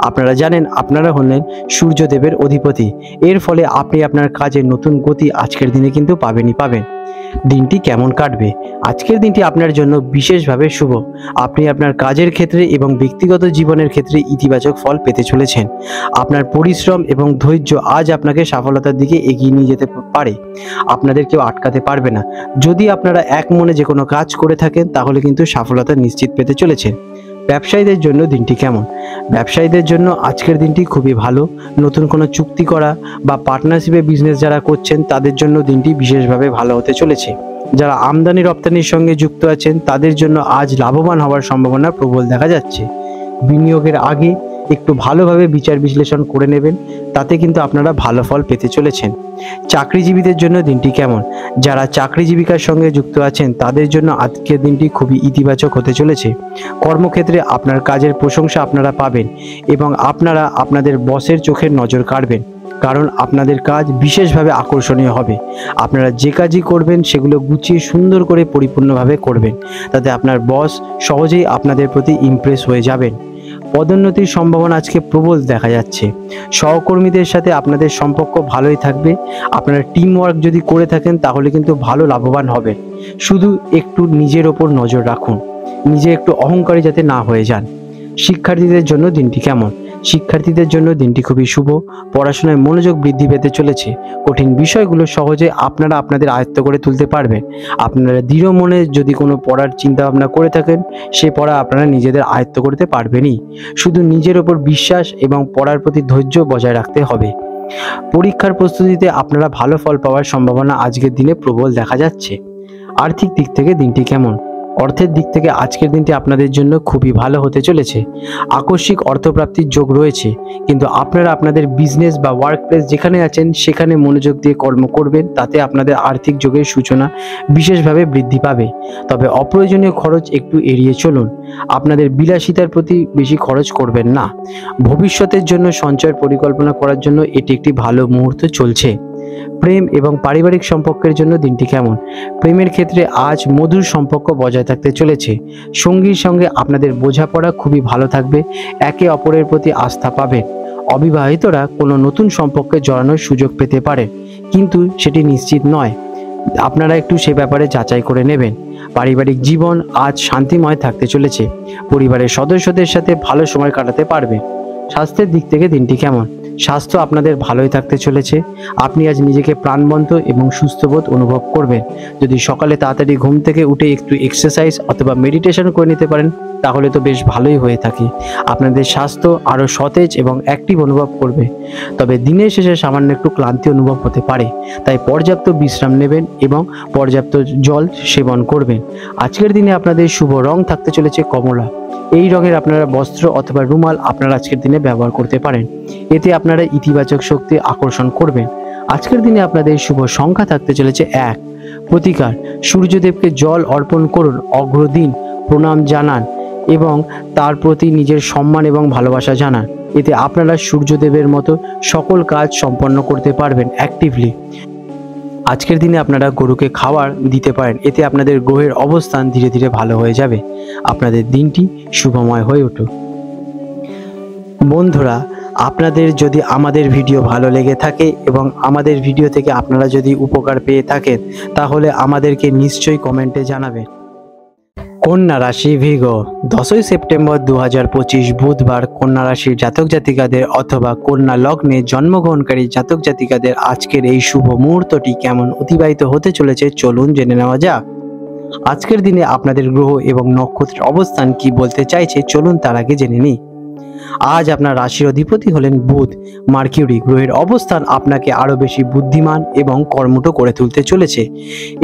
আপনারা জানেন আপনারা হলেন সূর্যদেবের অধিপতি, এর ফলে আপনি আপনার কাজে নতুন গতি আজকের দিনে কিন্তু পাবেনই পাবেন। দিনটি কেমন কাটবে? আজকের দিনটি আপনার জন্য বিশেষভাবে শুভ। আপনি আপনার কাজের ক্ষেত্রে এবং ব্যক্তিগত জীবনের ক্ষেত্রে ইতিবাচক ফল পেতে চলেছেন। আপনার পরিশ্রম এবং ধৈর্য আজ আপনাকে সফলতার দিকে এগিয়ে নিয়ে যেতে পারে। আপনাদের কেউ আটকাতে পারবে না। যদি আপনারা এক মনে যে কোনো কাজ করে থাকেন তাহলে কিন্তু সফলতা নিশ্চিত পেতে চলেছেন। ব্যবসায়ীদের জন্য দিনটি কেমন? ব্যবসায়ীদের জন্য আজকের দিনটি খুবই ভালো। নতুন কোনো চুক্তি করা বা পার্টনারশিপে বিজনেস যারা করছেন তাদের জন্য দিনটি বিশেষভাবে ভালো হতে চলেছে। যারা আমদানি রপ্তানির সঙ্গে যুক্ত আছেন তাদের জন্য আজ লাভবান হওয়ার সম্ভাবনা প্রবল দেখা যাচ্ছে। বিনিয়োগের আগে একটু ভালোভাবে বিচার বিশ্লেষণ করে নেবেন, তাতে কিন্তু আপনারা ভালো ফল পেতে চলেছেন। চাকরিজীবীদের জন্য দিনটি কেমন? যারা চাকরি জীবিকার সঙ্গে যুক্ত আছেন তাদের জন্য আজকের দিনটি খুবই ইতিবাচক হতে চলেছে। কর্মক্ষেত্রে আপনার কাজের প্রশংসা আপনারা পাবেন এবং আপনারা আপনাদের বসের চোখের নজর কাড়বেন, কারণ আপনাদের কাজ বিশেষভাবে আকর্ষণীয় হবে। আপনারা যে কাজই করবেন সেগুলো গুছিয়ে সুন্দর করে পরিপূর্ণভাবে করবেন, তাতে আপনার বস সহজেই আপনাদের প্রতি ইমপ্রেস হয়ে যাবেন। পদোন্নতির সম্ভাবনা আজকে প্রবল দেখা যাচ্ছে। সহকর্মীদের সাথে আপনাদের সম্পর্ক ভালোই থাকবে। আপনারা টিম ওয়ার্ক যদি করে থাকেন তাহলে কিন্তু ভালো লাভবান হবেন। শুধু একটু নিজের ওপর নজর রাখুন, নিজে একটু অহংকারী যাতে না হয়ে যান। শিক্ষার্থীদের জন্য দিনটি কেমন? শিক্ষার্থীদের জন্য দিনটি খুবই শুভ। পড়াশোনায় মনোযোগ বৃদ্ধি পেতে চলেছে। কঠিন বিষয়গুলো সহজে আপনারা আপনাদের আয়ত্ত করে তুলতে পারবেন। আপনারা দৃঢ় মনে যদি কোনো পড়ার চিন্তা ভাবনা করে থাকেন, সে পড়া আপনারা নিজেদের আয়ত্ত করতে পারবেনই। শুধু নিজের ওপর বিশ্বাস এবং পড়ার প্রতি ধৈর্য বজায় রাখতে হবে। পরীক্ষার প্রস্তুতিতে আপনারা ভালো ফল পাওয়ার সম্ভাবনা আজকের দিনে প্রবল দেখা যাচ্ছে। আর্থিক দিক থেকে দিনটি কেমন? অর্থের দিক থেকে আজকের দিনটি আপনাদের জন্য খুবই ভালো হতে চলেছে। আকস্মিক অর্থপ্রাপ্তির যোগ রয়েছে, কিন্তু আপনারা আপনাদের বিজনেস বা ওয়ার্ক প্লেস যেখানে আছেন সেখানে মনোযোগ দিয়ে কর্ম করবেন, তাতে আপনাদের আর্থিক যোগের সূচনা বিশেষভাবে বৃদ্ধি পাবে। তবে অপ্রয়োজনীয় খরচ একটু এড়িয়ে চলুন। আপনাদের বিলাসিতার প্রতি বেশি খরচ করবেন না। ভবিষ্যতের জন্য সঞ্চয়ের পরিকল্পনা করার জন্য এটি একটি ভালো মুহূর্ত চলছে। প্রেম এবং পারিবারিক সম্পর্কের জন্য দিনটি কেমন? প্রেমের ক্ষেত্রে আজ মধুর সম্পর্ক বজায় থাকতে চলেছে। সঙ্গীর সঙ্গে আপনাদের বোঝাপড়া খুবই ভালো থাকবে। একে অপরের প্রতি আস্থা পাবেন। অবিবাহিতরা কোনো নতুন সম্পর্কে জড়ানোর সুযোগ পেতে পারে, কিন্তু সেটি নিশ্চিত নয়। আপনারা একটু সে ব্যাপারে যাচাই করে নেবেন। পারিবারিক জীবন আজ শান্তিময় থাকতে চলেছে। পরিবারের সদস্যদের সাথে ভালো সময় কাটাতে পারবেন। স্বাস্থ্যের দিক থেকে দিনটি কেমন? স্বাস্থ্য আপনাদের ভালোই থাকতে চলেছে। আপনি আজ নিজেকে প্রাণবন্ত এবং সুস্থবোধ অনুভব করবেন। যদি সকালে তাড়াতাড়ি ঘুম থেকে উঠে একটু এক্সারসাইজ অথবা মেডিটেশন করে নিতে পারেন তাহলে তো বেশ ভালোই হয়ে থাকে। আপনাদের স্বাস্থ্য আরও সতেজ এবং অ্যাক্টিভ অনুভব করবে। তবে দিনের শেষে সামান্য একটু ক্লান্তি অনুভব হতে পারে, তাই পর্যাপ্ত বিশ্রাম নেবেন এবং পর্যাপ্ত জল সেবন করবেন। আজকের দিনে আপনাদের শুভ রং থাকতে চলেছে কমলা। এই রঙের আপনারা বস্ত্র অথবা রুমাল আপনারা আজকের দিনে ব্যবহার করতে পারেন, এতে আপনারা ইতিবাচক শক্তি আকর্ষণ করবেন। আজকের দিনে আপনাদের শুভ সংখ্যা থাকতে চলেছে 1। প্রতিকার, সূর্যদেবকে জল অর্পণ করুন, অগ্রদিন প্রণাম জানান এবং তার প্রতি নিজের সম্মান এবং ভালোবাসা জানান। এতে আপনারা সূর্যদেবের মতো সকল কাজ সম্পন্ন করতে পারবেন অ্যাক্টিভলি। আজকের দিনে আপনারা গরুকে খাবার দিতে পারেন, এতে আপনাদের গ্রহের অবস্থান ধীরে ধীরে ভালো হয়ে যাবে। আপনাদের দিনটি শুভময় হয়ে উঠুক। বন্ধুরা, আপনাদের যদি আমাদের ভিডিও ভালো লেগে থাকে এবং আমাদের ভিডিও থেকে আপনারা যদি উপকার পেয়ে থাকেন, তাহলে আমাদেরকে নিশ্চয়ই কমেন্টে জানাবেন। কন্যা রাশি ভিগ, 10ই সেপ্টেম্বর 2025 বুধবার কন্যা রাশির জাতক জাতিকাদের অথবা কন্যা লগ্নে জন্মগ্রহণকারী জাতক জাতিকাদের আজকের এই শুভ মুহূর্তটি কেমন অতিবাহিত হতে চলেছে চলুন জেনে নেওয়া যাক। আজকের দিনে আপনাদের গ্রহ এবং নক্ষত্রের অবস্থান কি বলতে চাইছে চলুন তার আগে জেনে নিই। আজ আপনার রাশির অধিপতি হলেন বুধ। মার্কিউরি গ্রহের অবস্থান আপনাকে আরো বেশি বুদ্ধিমান এবং কর্মঠ করে তুলতে চলেছে।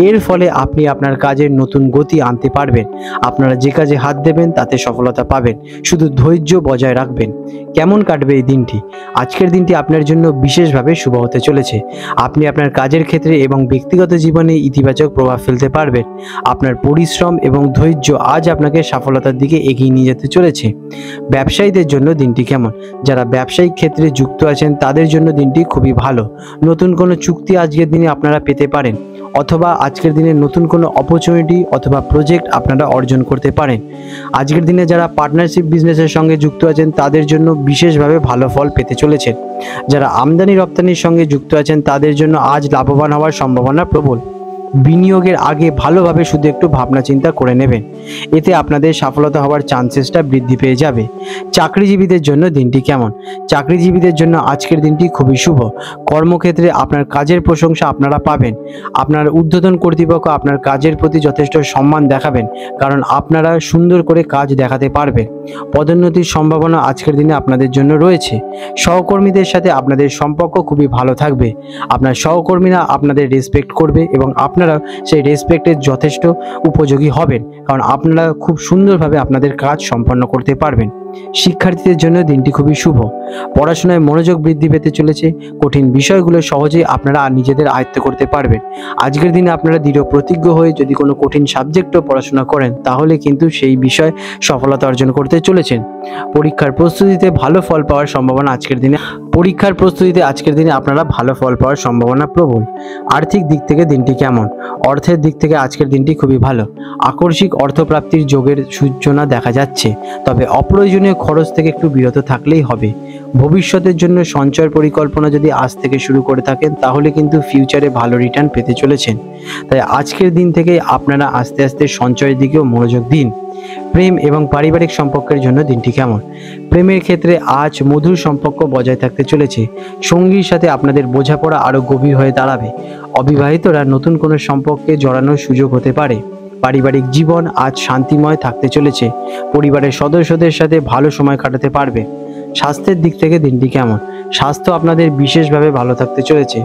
এর ফলে আপনি আপনার কাজের নতুন গতি আনতে পারবেন। আপনারা যে কাজে হাত দেবেন তাতে সফলতা পাবেন, শুধু ধৈর্য বজায় রাখবেন। কেমন কাটবে এই দিনটি? আজকের দিনটি আপনার জন্য বিশেষভাবে শুভ হতে চলেছে। আপনি আপনার কাজের ক্ষেত্রে এবং ব্যক্তিগত জীবনে ইতিবাচক প্রভাব ফেলতে পারবেন। আপনার পরিশ্রম এবং ধৈর্য আজ আপনাকে সফলতার দিকে এগিয়ে নিয়ে যেতে চলেছে। ব্যবসায়ীদের জন্য দিনটি কেমন? যারা ব্যবসায়িক ক্ষেত্রে যুক্ত আছেন তাদের জন্য দিনটি খুবই ভালো। নতুন কোনো চুক্তি আজকের দিনে আপনারা পেতে পারেন, অথবা আজকের দিনে নতুন কোনো অপরচুনিটি অথবা প্রজেক্ট আপনারা অর্জন করতে পারেন। আজকের দিনে যারা পার্টনারশিপ বিজনেসের সঙ্গে যুক্ত আছেন তাদের জন্য বিশেষভাবে ভালো ফল পেতে চলেছেন। যারা আমদানি রপ্তানির সঙ্গে যুক্ত আছেন তাদের জন্য আজ লাভবান হওয়ার সম্ভাবনা প্রবল। বিনিয়োগের আগে ভালোভাবে শুধু একটু ভাবনা চিন্তা করে নেবেন, এতে আপনাদের সফলতা হওয়ার চান্সেসটা বৃদ্ধি পেয়ে যাবে। চাকরিজীবীদের জন্য দিনটি কেমন? চাকরিজীবীদের জন্য আজকের দিনটি খুবই শুভ। কর্মক্ষেত্রে আপনার কাজের প্রশংসা আপনারা পাবেন। আপনার ঊর্ধ্বতন কর্তৃপক্ষ আপনার কাজের প্রতি যথেষ্ট সম্মান দেখাবেন, কারণ আপনারা সুন্দর করে কাজ দেখাতে পারবেন। পদোন্নতির সম্ভাবনা আজকের দিনে আপনাদের জন্য রয়েছে। সহকর্মীদের সাথে আপনাদের সম্পর্ক খুবই ভালো থাকবে। আপনার সহকর্মীরা আপনাদের রেসপেক্ট করবে এবং আপনারা সেই রেসপেক্টের যথেষ্ট উপযোগী হবেন, কারণ আপনারা খুব সুন্দরভাবে আপনাদের কাজ সম্পন্ন করতে পারবেন। শিক্ষার্থীদের জন্য দিনটি খুবই শুভ। পড়াশোনায় মনোযোগ বৃদ্ধি পেতে চলেছে। কঠিন বিষয়গুলো সহজেই আপনারা নিজেদের আয়ত্ত করতে পারবেন। আজকের দিনে আপনারা দৃঢ় প্রতিজ্ঞ হয়ে যদি কোনো কঠিন সাবজেক্টও পড়াশোনা করেন তাহলে কিন্তু সেই বিষয়ে সফলতা অর্জন করতে চলেছেন। পরীক্ষার প্রস্তুতিতে ভালো ফল পাওয়ার সম্ভাবনা আজকের দিনে আপনারা ভালো ফল পাওয়ার সম্ভাবনা প্রবল। আর্থিক দিক থেকে দিনটি কেমন? অর্থের দিক থেকে আজকের দিনটি খুবই ভালো। আকস্মিক অর্থপ্রাপ্তির যোগের সূচনা দেখা যাচ্ছে, তবে অপ্রয়োজনীয় খরচ থেকে একটু বিরত থাকলেই হবে। ভবিষ্যতের জন্য সঞ্চয়ের পরিকল্পনা যদি আজ থেকে শুরু করে থাকেন তাহলে কিন্তু ফিউচারে ভালো রিটার্ন পেতে চলেছেন। তাই আজকের দিন থেকে আপনারা আস্তে আস্তে সঞ্চয়ের দিকেও মনোযোগ দিন। প্রেম এবং পারিবারিক সম্পর্কের জন্য দিনটি কেমন? প্রেমের ক্ষেত্রে আজ মধুর সম্পর্ক বজায় থাকতে চলেছে। সঙ্গীর সাথে আপনাদের বোঝাপড়া আরো গভীর হয়ে দাঁড়াবে। অবিবাহিতরা নতুন কোনো সম্পর্কে জড়ানোর সুযোগ হতে পারে। পারিবারিক জীবন আজ শান্তিময় থাকতে চলেছে। পরিবারের সদস্যদের সাথে ভালো সময় কাটাতে পারবে। স্বাস্থ্যের দিক থেকে দিনটি কেমন? স্বাস্থ্য আপনাদের বিশেষভাবে ভালো থাকতে চলেছে।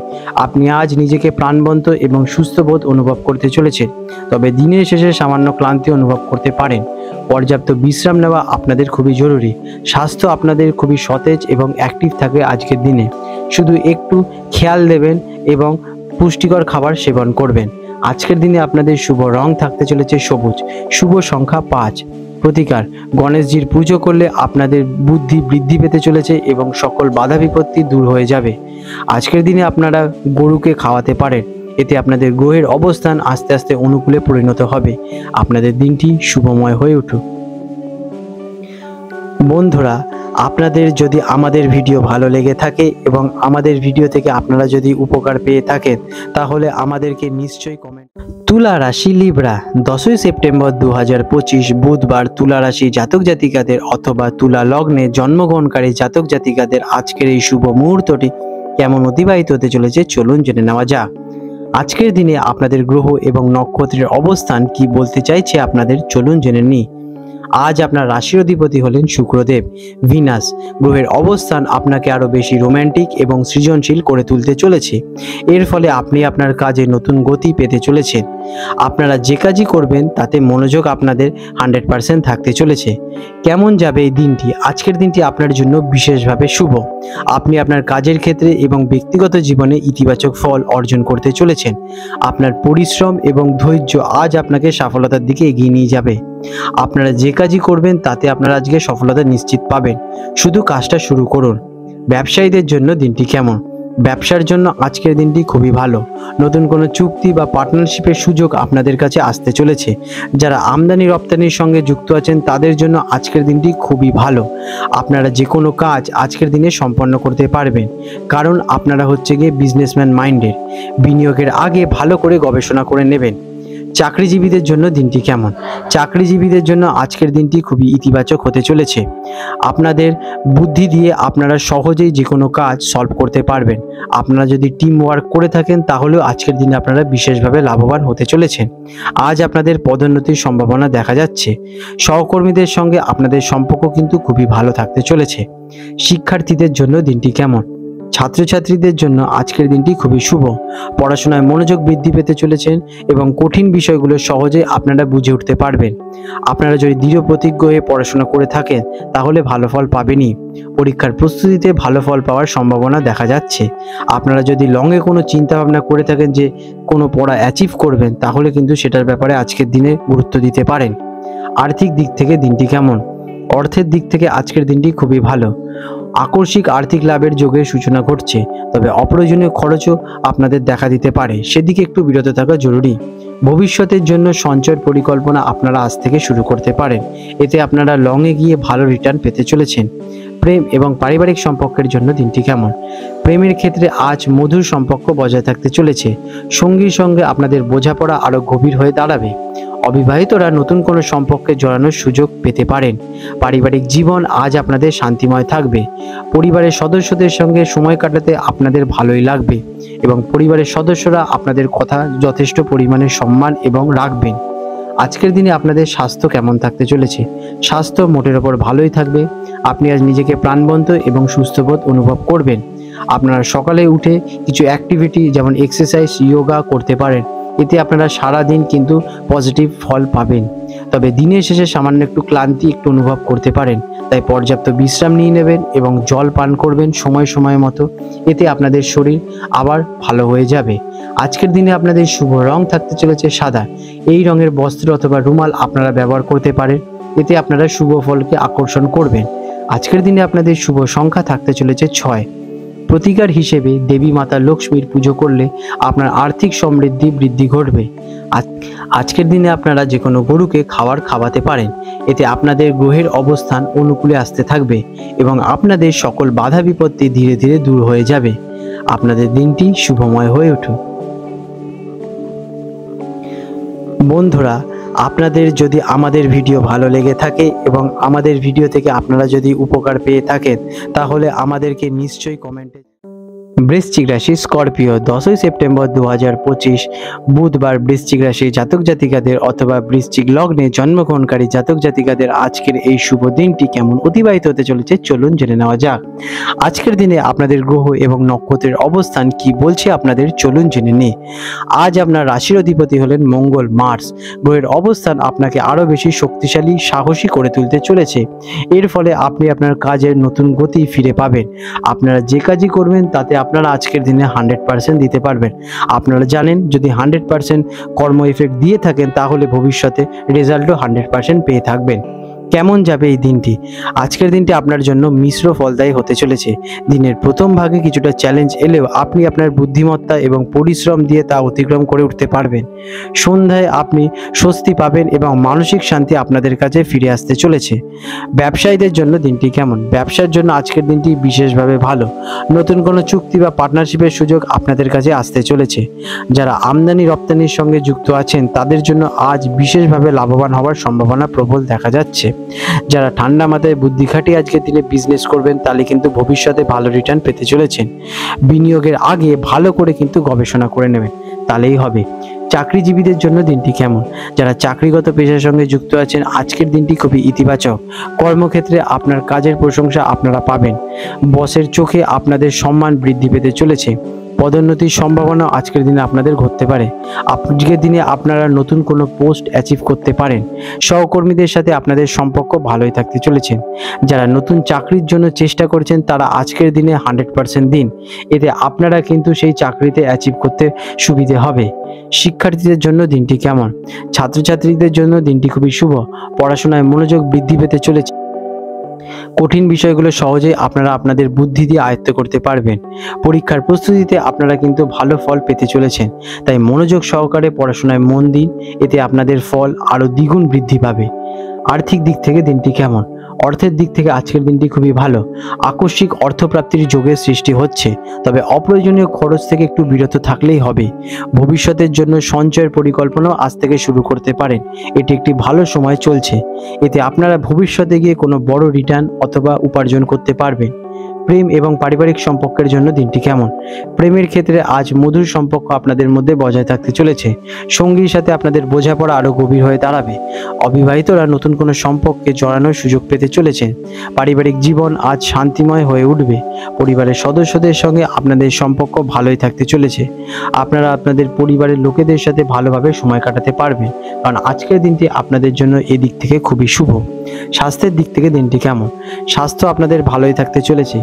আপনি আজ নিজেকে প্রাণবন্ত এবং সুস্থ বোধ অনুভব করতে চলেছেন, তবে দিনের শেষে সামান্য ক্লান্তি অনুভব করতে পারেন। পর্যাপ্ত বিশ্রাম নেওয়া আপনাদের খুবই জরুরি। স্বাস্থ্য আপনাদের খুবই সতেজ এবং অ্যাক্টিভ থাকবে আজকের দিনে। শুধু একটু খেয়াল দেবেন এবং পুষ্টিকর খাবার সেবন করবেন। আজকের দিনে আপনাদের শুভ রং থাকতে চলেছে সবুজ। শুভ সংখ্যা 5। প্রতিকার: গণেশজির পুজো করলে আপনাদের বুদ্ধি বৃদ্ধি পেতে চলেছে এবং সকল বাধা বিপত্তি দূর হয়ে যাবে। আজকের দিনে আপনারা গরুকে খাওয়াতে পারেন, এতে আপনাদের গ্রহের অবস্থান আস্তে আস্তে অনুকূলে পরিণত হবে। আপনাদের দিনটি শুভময় হয়ে উঠুক। বন্ধুরা, আপনাদের যদি আমাদের ভিডিও ভালো লেগে থাকে এবং আমাদের ভিডিও থেকে আপনারা যদি উপকার পেয়ে থাকেন তাহলে আমাদেরকে নিশ্চয়ই কমেন্ট। তুলা রাশি লিব্রা, 10ই সেপ্টেম্বর 2025 বুধবার তুলা রাশি জাতক জাতিকাদের অথবা তুলা লগ্নে জন্মগ্রহণকারী জাতক জাতিকাদের আজকের এই শুভ মুহূর্তটি কেমন অতিবাহিত হতে চলেছে চলুন জেনে নেওয়া যাক। আজকের দিনে আপনাদের গ্রহ এবং নক্ষত্রের অবস্থান কি বলতে চাইছে আপনাদের চলুন জেনে নিই। আজ আপনার রাশির অধিপতি হলেন শুক্রদেব। ভিনাস গ্রহের অবস্থান আপনাকে আরো বেশি রোম্যান্টিক এবং সৃজনশীল করে তুলতে চলেছে। এর ফলে আপনি আপনার কাজে নতুন গতি পেতে চলেছেন। আপনারা যে কাজই করবেন তাতে মনোযোগ আপনাদের 100% থাকতে চলেছে। কেমন যাবে এই দিনটি? আজকের দিনটি আপনার জন্য বিশেষভাবে শুভ। আপনি আপনার কাজের ক্ষেত্রে এবং ব্যক্তিগত জীবনে ইতিবাচক ফল অর্জন করতে চলেছেন। আপনার পরিশ্রম এবং ধৈর্য আজ আপনাকে সফলতার দিকে এগিয়ে নিয়ে যাবে। আপনারা যে কাজই করবেন তাতে আপনারা আজকে সফলতা নিশ্চিত পাবেন। শুধু কাজটা শুরু করুন। ব্যবসায়ীদের জন্য দিনটি কেমন? ব্যবসার জন্য আজকের দিনটি খুবই ভালো। নতুন কোনো চুক্তি বা পার্টনারশিপের সুযোগ আপনাদের কাছে আসতে চলেছে। যারা আমদানি রপ্তানির সঙ্গে যুক্ত আছেন তাদের জন্য আজকের দিনটি খুবই ভালো। আপনারা যে কোনো কাজ আজকের দিনে সম্পন্ন করতে পারবেন, কারণ আপনারা হচ্ছে গিয়ে বিজনেসম্যান মাইন্ডের। বিনিয়োগের আগে ভালো করে গবেষণা করে নেবেন। চাকরিজীবীদের জন্য দিনটি কেমন? চাকরিজীবীদের জন্য আজকের দিনটি খুবই ইতিবাচক হতে চলেছে। আপনাদের বুদ্ধি দিয়ে আপনারা সহজেই যে কোনো কাজ সলভ করতে পারবেন। আপনারা যদি টিম ওয়ার্ক করে থাকেন তাহলেও আজকের দিনে আপনারা বিশেষভাবে লাভবান হতে চলেছেন। আজ আপনাদের পদোন্নতির সম্ভাবনা দেখা যাচ্ছে। সহকর্মীদের সঙ্গে আপনাদের সম্পর্ক কিন্তু খুবই ভালো থাকতে চলেছে। শিক্ষার্থীদের জন্য দিনটি কেমন? ছাত্রছাত্রীদের জন্য আজকের দিনটি খুবই শুভ। পড়াশোনায় মনোযোগ বৃদ্ধি পেতে চলেছেন এবং কঠিন বিষয়গুলো সহজে আপনারা বুঝে উঠতে পারবেন। আপনারা যদি দৃঢ় প্রতিজ্ঞ হয়ে পড়াশোনা করে থাকেন তাহলে ভালো ফল পাবেনই। পরীক্ষার প্রস্তুতিতে ভালো ফল পাওয়ার সম্ভাবনা দেখা যাচ্ছে। আপনারা যদি লংয়ে কোনো চিন্তা ভাবনা করে থাকেন যে কোনো পড়া অ্যাচিভ করবেন, তাহলে কিন্তু সেটার ব্যাপারে আজকের দিনে গুরুত্ব দিতে পারেন। আর্থিক দিক থেকে দিনটি কেমন? অর্থের দিক থেকে আজকের দিনটি খুবই ভালো। আকস্মিক আর্থিক লাভের যোগের সূচনা ঘটছে, তবে অপ্রয়োজনীয় খরচও আপনাদের দেখা দিতে পারে, সেদিকে একটু বিরত থাকা জরুরি। ভবিষ্যতের জন্য সঞ্চয়ের পরিকল্পনা আপনারা আজ থেকে শুরু করতে পারেন। এতে আপনারা লংয়ে গিয়ে ভালো রিটার্ন পেতে চলেছেন। প্রেম এবং পারিবারিক সম্পর্কের জন্য দিনটি কেমন? প্রেমের ক্ষেত্রে আজ মধুর সম্পর্ক বজায় থাকতে চলেছে। সঙ্গীর সঙ্গে আপনাদের বোঝাপড়া আরও গভীর হয়ে দাঁড়াবে। অবিবাহিতরা নতুন কোনো সম্পর্কে জড়ানোর সুযোগ পেতে পারেন। পারিবারিক জীবন আজ আপনাদের শান্তিময় থাকবে। পরিবারের সদস্যদের সঙ্গে সময় কাটাতে আপনাদের ভালোই লাগবে এবং পরিবারের সদস্যরা আপনাদের কথা যথেষ্ট পরিমাণে সম্মান এবং রাখবেন। আজকের দিনে আপনাদের স্বাস্থ্য কেমন থাকতে চলেছে? স্বাস্থ্য মোটের ওপর ভালোই থাকবে। আপনি আজ নিজেকে প্রাণবন্ত এবং সুস্থবোধ অনুভব করবেন। আপনারা সকালে উঠে কিছু অ্যাক্টিভিটি যেমন এক্সারসাইজ, যোগা করতে পারেন। এতে আপনারা সারা দিন কিন্তু পজিটিভ ফল পাবেন। তবে দিনের শেষে সামান্য একটু ক্লান্তি অনুভব করতে পারেন, তাই পর্যাপ্ত বিশ্রাম নিয়ে নেবেন এবং জল পান করবেন সময় মতো। এতে আপনাদের শরীর আবার ভালো হয়ে যাবে। আজকের দিনে আপনাদের শুভ রং থাকতে চলেছে সাদা। এই রঙের বস্ত্র অথবা রুমাল আপনারা ব্যবহার করতে পারেন। এতে আপনারা শুভ ফলকে আকর্ষণ করবেন। আজকের দিনে আপনাদের শুভ সংখ্যা থাকতে চলেছে 6। প্রতিকার হিসেবে দেবী মাতা লক্ষ্মীর পুজো করলে আপনার আর্থিক সমৃদ্ধি বৃদ্ধি ঘটবে। আজকের দিনে আপনারা যে কোনো গরুকে খাওয়াতে পারেন। এতে আপনাদের গ্রহের অবস্থান অনুকূলে আসতে থাকবে এবং আপনাদের সকল বাধা বিপত্তি ধীরে ধীরে দূর হয়ে যাবে। আপনাদের দিনটি শুভময় হয়ে উঠুক। বন্ধুরা, আপনাদের যদি আমাদের ভিডিও ভালো লেগে থাকে এবং আমাদের ভিডিও থেকে আপনারা যদি উপকার পেয়ে থাকেন, তাহলে আমাদেরকে নিশ্চয়ই কমেন্টে। বৃশ্চিক রাশি, স্করপিও, 10ই সেপ্টেম্বর 2025 বুধবার বৃশ্চিক রাশি জাতক জাতিকাদের অথবা বৃশ্চিক লগ্নে জন্মগ্রহণকারী জাতক জাতিকাদের আজকের এই শুভ দিনটি কেমন অতিবাহিত হতে চলেছে চলুন জেনে নেওয়া যাক। আজকের দিনে আপনাদের গ্রহ এবং নক্ষত্রের অবস্থান কি বলছে আপনাদের চলুন জেনে নিই। আজ আপনার রাশির অধিপতি হলেন মঙ্গল, মার্স গ্রহের অবস্থান আপনাকে আরও বেশি শক্তিশালী, সাহসী করে তুলতে চলেছে। এর ফলে আপনি আপনার কাজের নতুন গতি ফিরে পাবেন। আপনারা যে কাজই করবেন তাতে আপনারা আজকের দিনে 100% দিতে পারবেন। আপনারা জানেন যদি 100% কর্ম এফেক্ট দিয়ে থাকেন তাহলে ভবিষ্যতে রেজাল্টও 100% পেয়ে থাকবেন। কেমন যাবে এই দিনটি? আজকের দিনটি আপনার জন্য মিশ্র ফলদায়ী হতে চলেছে। দিনের প্রথম ভাগে কিছুটা চ্যালেঞ্জ এলেও আপনি আপনার বুদ্ধিমত্তা এবং পরিশ্রম দিয়ে তা অতিক্রম করে উঠতে পারবেন। সন্ধ্যায় আপনি স্বস্তি পাবেন এবং মানসিক শান্তি আপনাদের কাছে ফিরে আসতে চলেছে। ব্যবসায়ীদের জন্য দিনটি কেমন? ব্যবসার জন্য আজকের দিনটি বিশেষভাবে ভালো। নতুন কোনো চুক্তি বা পার্টনারশিপের সুযোগ আপনাদের কাছে আসতে চলেছে। যারা আমদানি রপ্তানির সঙ্গে যুক্ত আছেন তাদের জন্য আজ বিশেষভাবে লাভবান হওয়ার সম্ভাবনা প্রবল দেখা যাচ্ছে। যারা ঠান্ডা মাথায় বুদ্ধি খাটিয়ে আজকের দিনে বিজনেস করবেন তাহলে কিন্তু ভবিষ্যতে ভালো রিটার্ন পেতে চলেছেন। বিনিয়োগের আগে ভালো করে কিন্তু গবেষণা করে নেবেন, তাহলেই হবে। চাকরিজীবীদের জন্য দিনটি কেমন? যারা চাকরিগত পেশার সঙ্গে যুক্ত আছেন আজকের দিনটি খুবই ইতিবাচক। কর্মক্ষেত্রে আপনার কাজের প্রশংসা আপনারা পাবেন। বসের চোখে আপনাদের সম্মান বৃদ্ধি পেতে চলেছে। পদোন্নতির সম্ভাবনা আজকের দিনে আপনাদের ঘটতে পারে। আজকের দিনে আপনারা নতুন কোনো পোস্ট অ্যাচিভ করতে পারেন। সহকর্মীদের সাথে আপনাদের সম্পর্ক ভালোই থাকতে চলেছেন। যারা নতুন চাকরির জন্য চেষ্টা করছেন তারা আজকের দিনে 100% দিন। এতে আপনারা কিন্তু সেই চাকরিতে অ্যাচিভ করতে সুবিধে হবে। শিক্ষার্থীদের জন্য দিনটি কেমন? ছাত্রছাত্রীদের জন্য দিনটি খুবই শুভ। পড়াশোনায় মনোযোগ বৃদ্ধি পেতে চলেছে। কঠিন বিষয়গুলো সহজেই আপনারা আপনাদের বুদ্ধি দিয়ে আয়ত্ত করতে পারবেন। পরীক্ষার প্রস্তুতিতে আপনারা কিন্তু ভালো ফল পেতে চলেছেন, তাই মনোযোগ সহকারে পড়াশোনায় মন দিন, এতে আপনাদের ফল আরও দ্বিগুণ বৃদ্ধি পাবে। আর্থিক দিক থেকে দিনটি কেমন? অর্থের দিক থেকে আজকের দিনটি খুবই ভালো। আকস্মিক অর্থপ্রাপ্তির যোগের সৃষ্টি হচ্ছে, তবে অপ্রয়োজনীয় খরচ থেকে একটু বিরত থাকলেই হবে। ভবিষ্যতের জন্য সঞ্চয়ের পরিকল্পনাও আজ থেকে শুরু করতে পারেন, এটি একটি ভালো সময় চলছে। এতে আপনারা ভবিষ্যতে গিয়ে কোনো বড় রিটার্ন অথবা উপার্জন করতে পারবেন। প্রেম এবং পারিবারিক সম্পর্কের জন্য দিনটি কেমন? প্রেমের ক্ষেত্রে আজ মধুর সম্পর্ক আপনাদের মধ্যে বজায় থাকতে চলেছে। সঙ্গীর সাথে আপনাদের বোঝাপড়া আরও গভীর হয়ে দাঁড়াবে। অবিবাহিতরা নতুন কোনো সম্পর্কে জড়ানোর সুযোগ পেতে চলেছেন। পারিবারিক জীবন আজ শান্তিময় হয়ে উঠবে। পরিবারের সদস্যদের সঙ্গে আপনাদের সম্পর্ক ভালোই থাকতে চলেছে। আপনারা আপনাদের পরিবারের লোকেদের সাথে ভালোভাবে সময় কাটাতে পারবেন, কারণ আজকের দিনটি আপনাদের জন্য এদিক থেকে খুবই শুভ। স্বাস্থ্যের দিক থেকে দিনটি কেমন? স্বাস্থ্য আপনাদের ভালোই থাকতে চলেছে।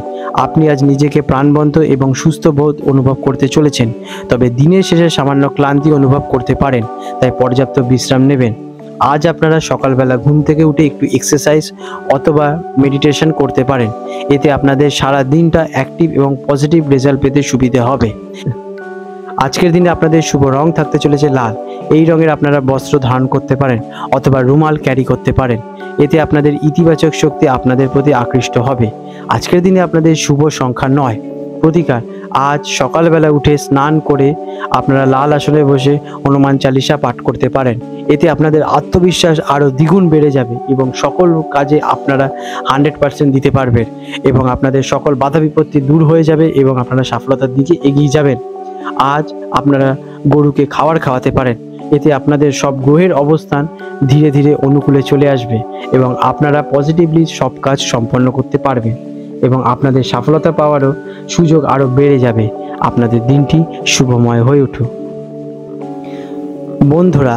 আপনি আজ নিজেকে প্রাণবন্ত এবং সুস্থ বোধ অনুভব করতে চলেছেন, তবে দিনের শেষে সামান্য ক্লান্তি অনুভব করতে পারেন, তাই পর্যাপ্ত বিশ্রাম নেবেন। আজ আপনারা সকালবেলা ঘুম থেকে উঠে একটু এক্সারসাইজ অথবা মেডিটেশন করতে পারেন, এতে আপনাদের সারা দিনটা অ্যাক্টিভ এবং পজিটিভ রেজাল্ট পেতে সুবিধে হবে। আজকের দিনে আপনাদের শুভ রং থাকতে চলেছে লাল। এই রঙের আপনারা বস্ত্র ধারণ করতে পারেন অথবা রুমাল ক্যারি করতে পারেন, এতে আপনাদের ইতিবাচক শক্তি আপনাদের প্রতি আকৃষ্ট হবে। আজকের দিনে আপনাদের শুভ সংখ্যা 9। প্রতিকার, আজ সকালবেলা উঠে স্নান করে আপনারা লাল আসনে বসে হনুমান চালিসা পাঠ করতে পারেন, এতে আপনাদের আত্মবিশ্বাস আরও দ্বিগুণ বেড়ে যাবে এবং সকল কাজে আপনারা 100% দিতে পারবেন এবং আপনাদের সকল বাধা বিপত্তি দূর হয়ে যাবে এবং আপনারা সফলতার দিকে এগিয়ে যাবেন। আজ আপনারা গরুকে খাবার খাওয়াতে পারেন, এতে আপনাদের সব গ্রহের অবস্থান ধীরে ধীরে অনুকূলে চলে আসবে এবং আপনারা পজিটিভলি সব কাজ সম্পন্ন করতে পারবেন এবং আপনাদের সফলতা পাওয়ারও সুযোগ আরও বেড়ে যাবে। আপনাদের দিনটি শুভময় হয়ে উঠুক। বন্ধুরা,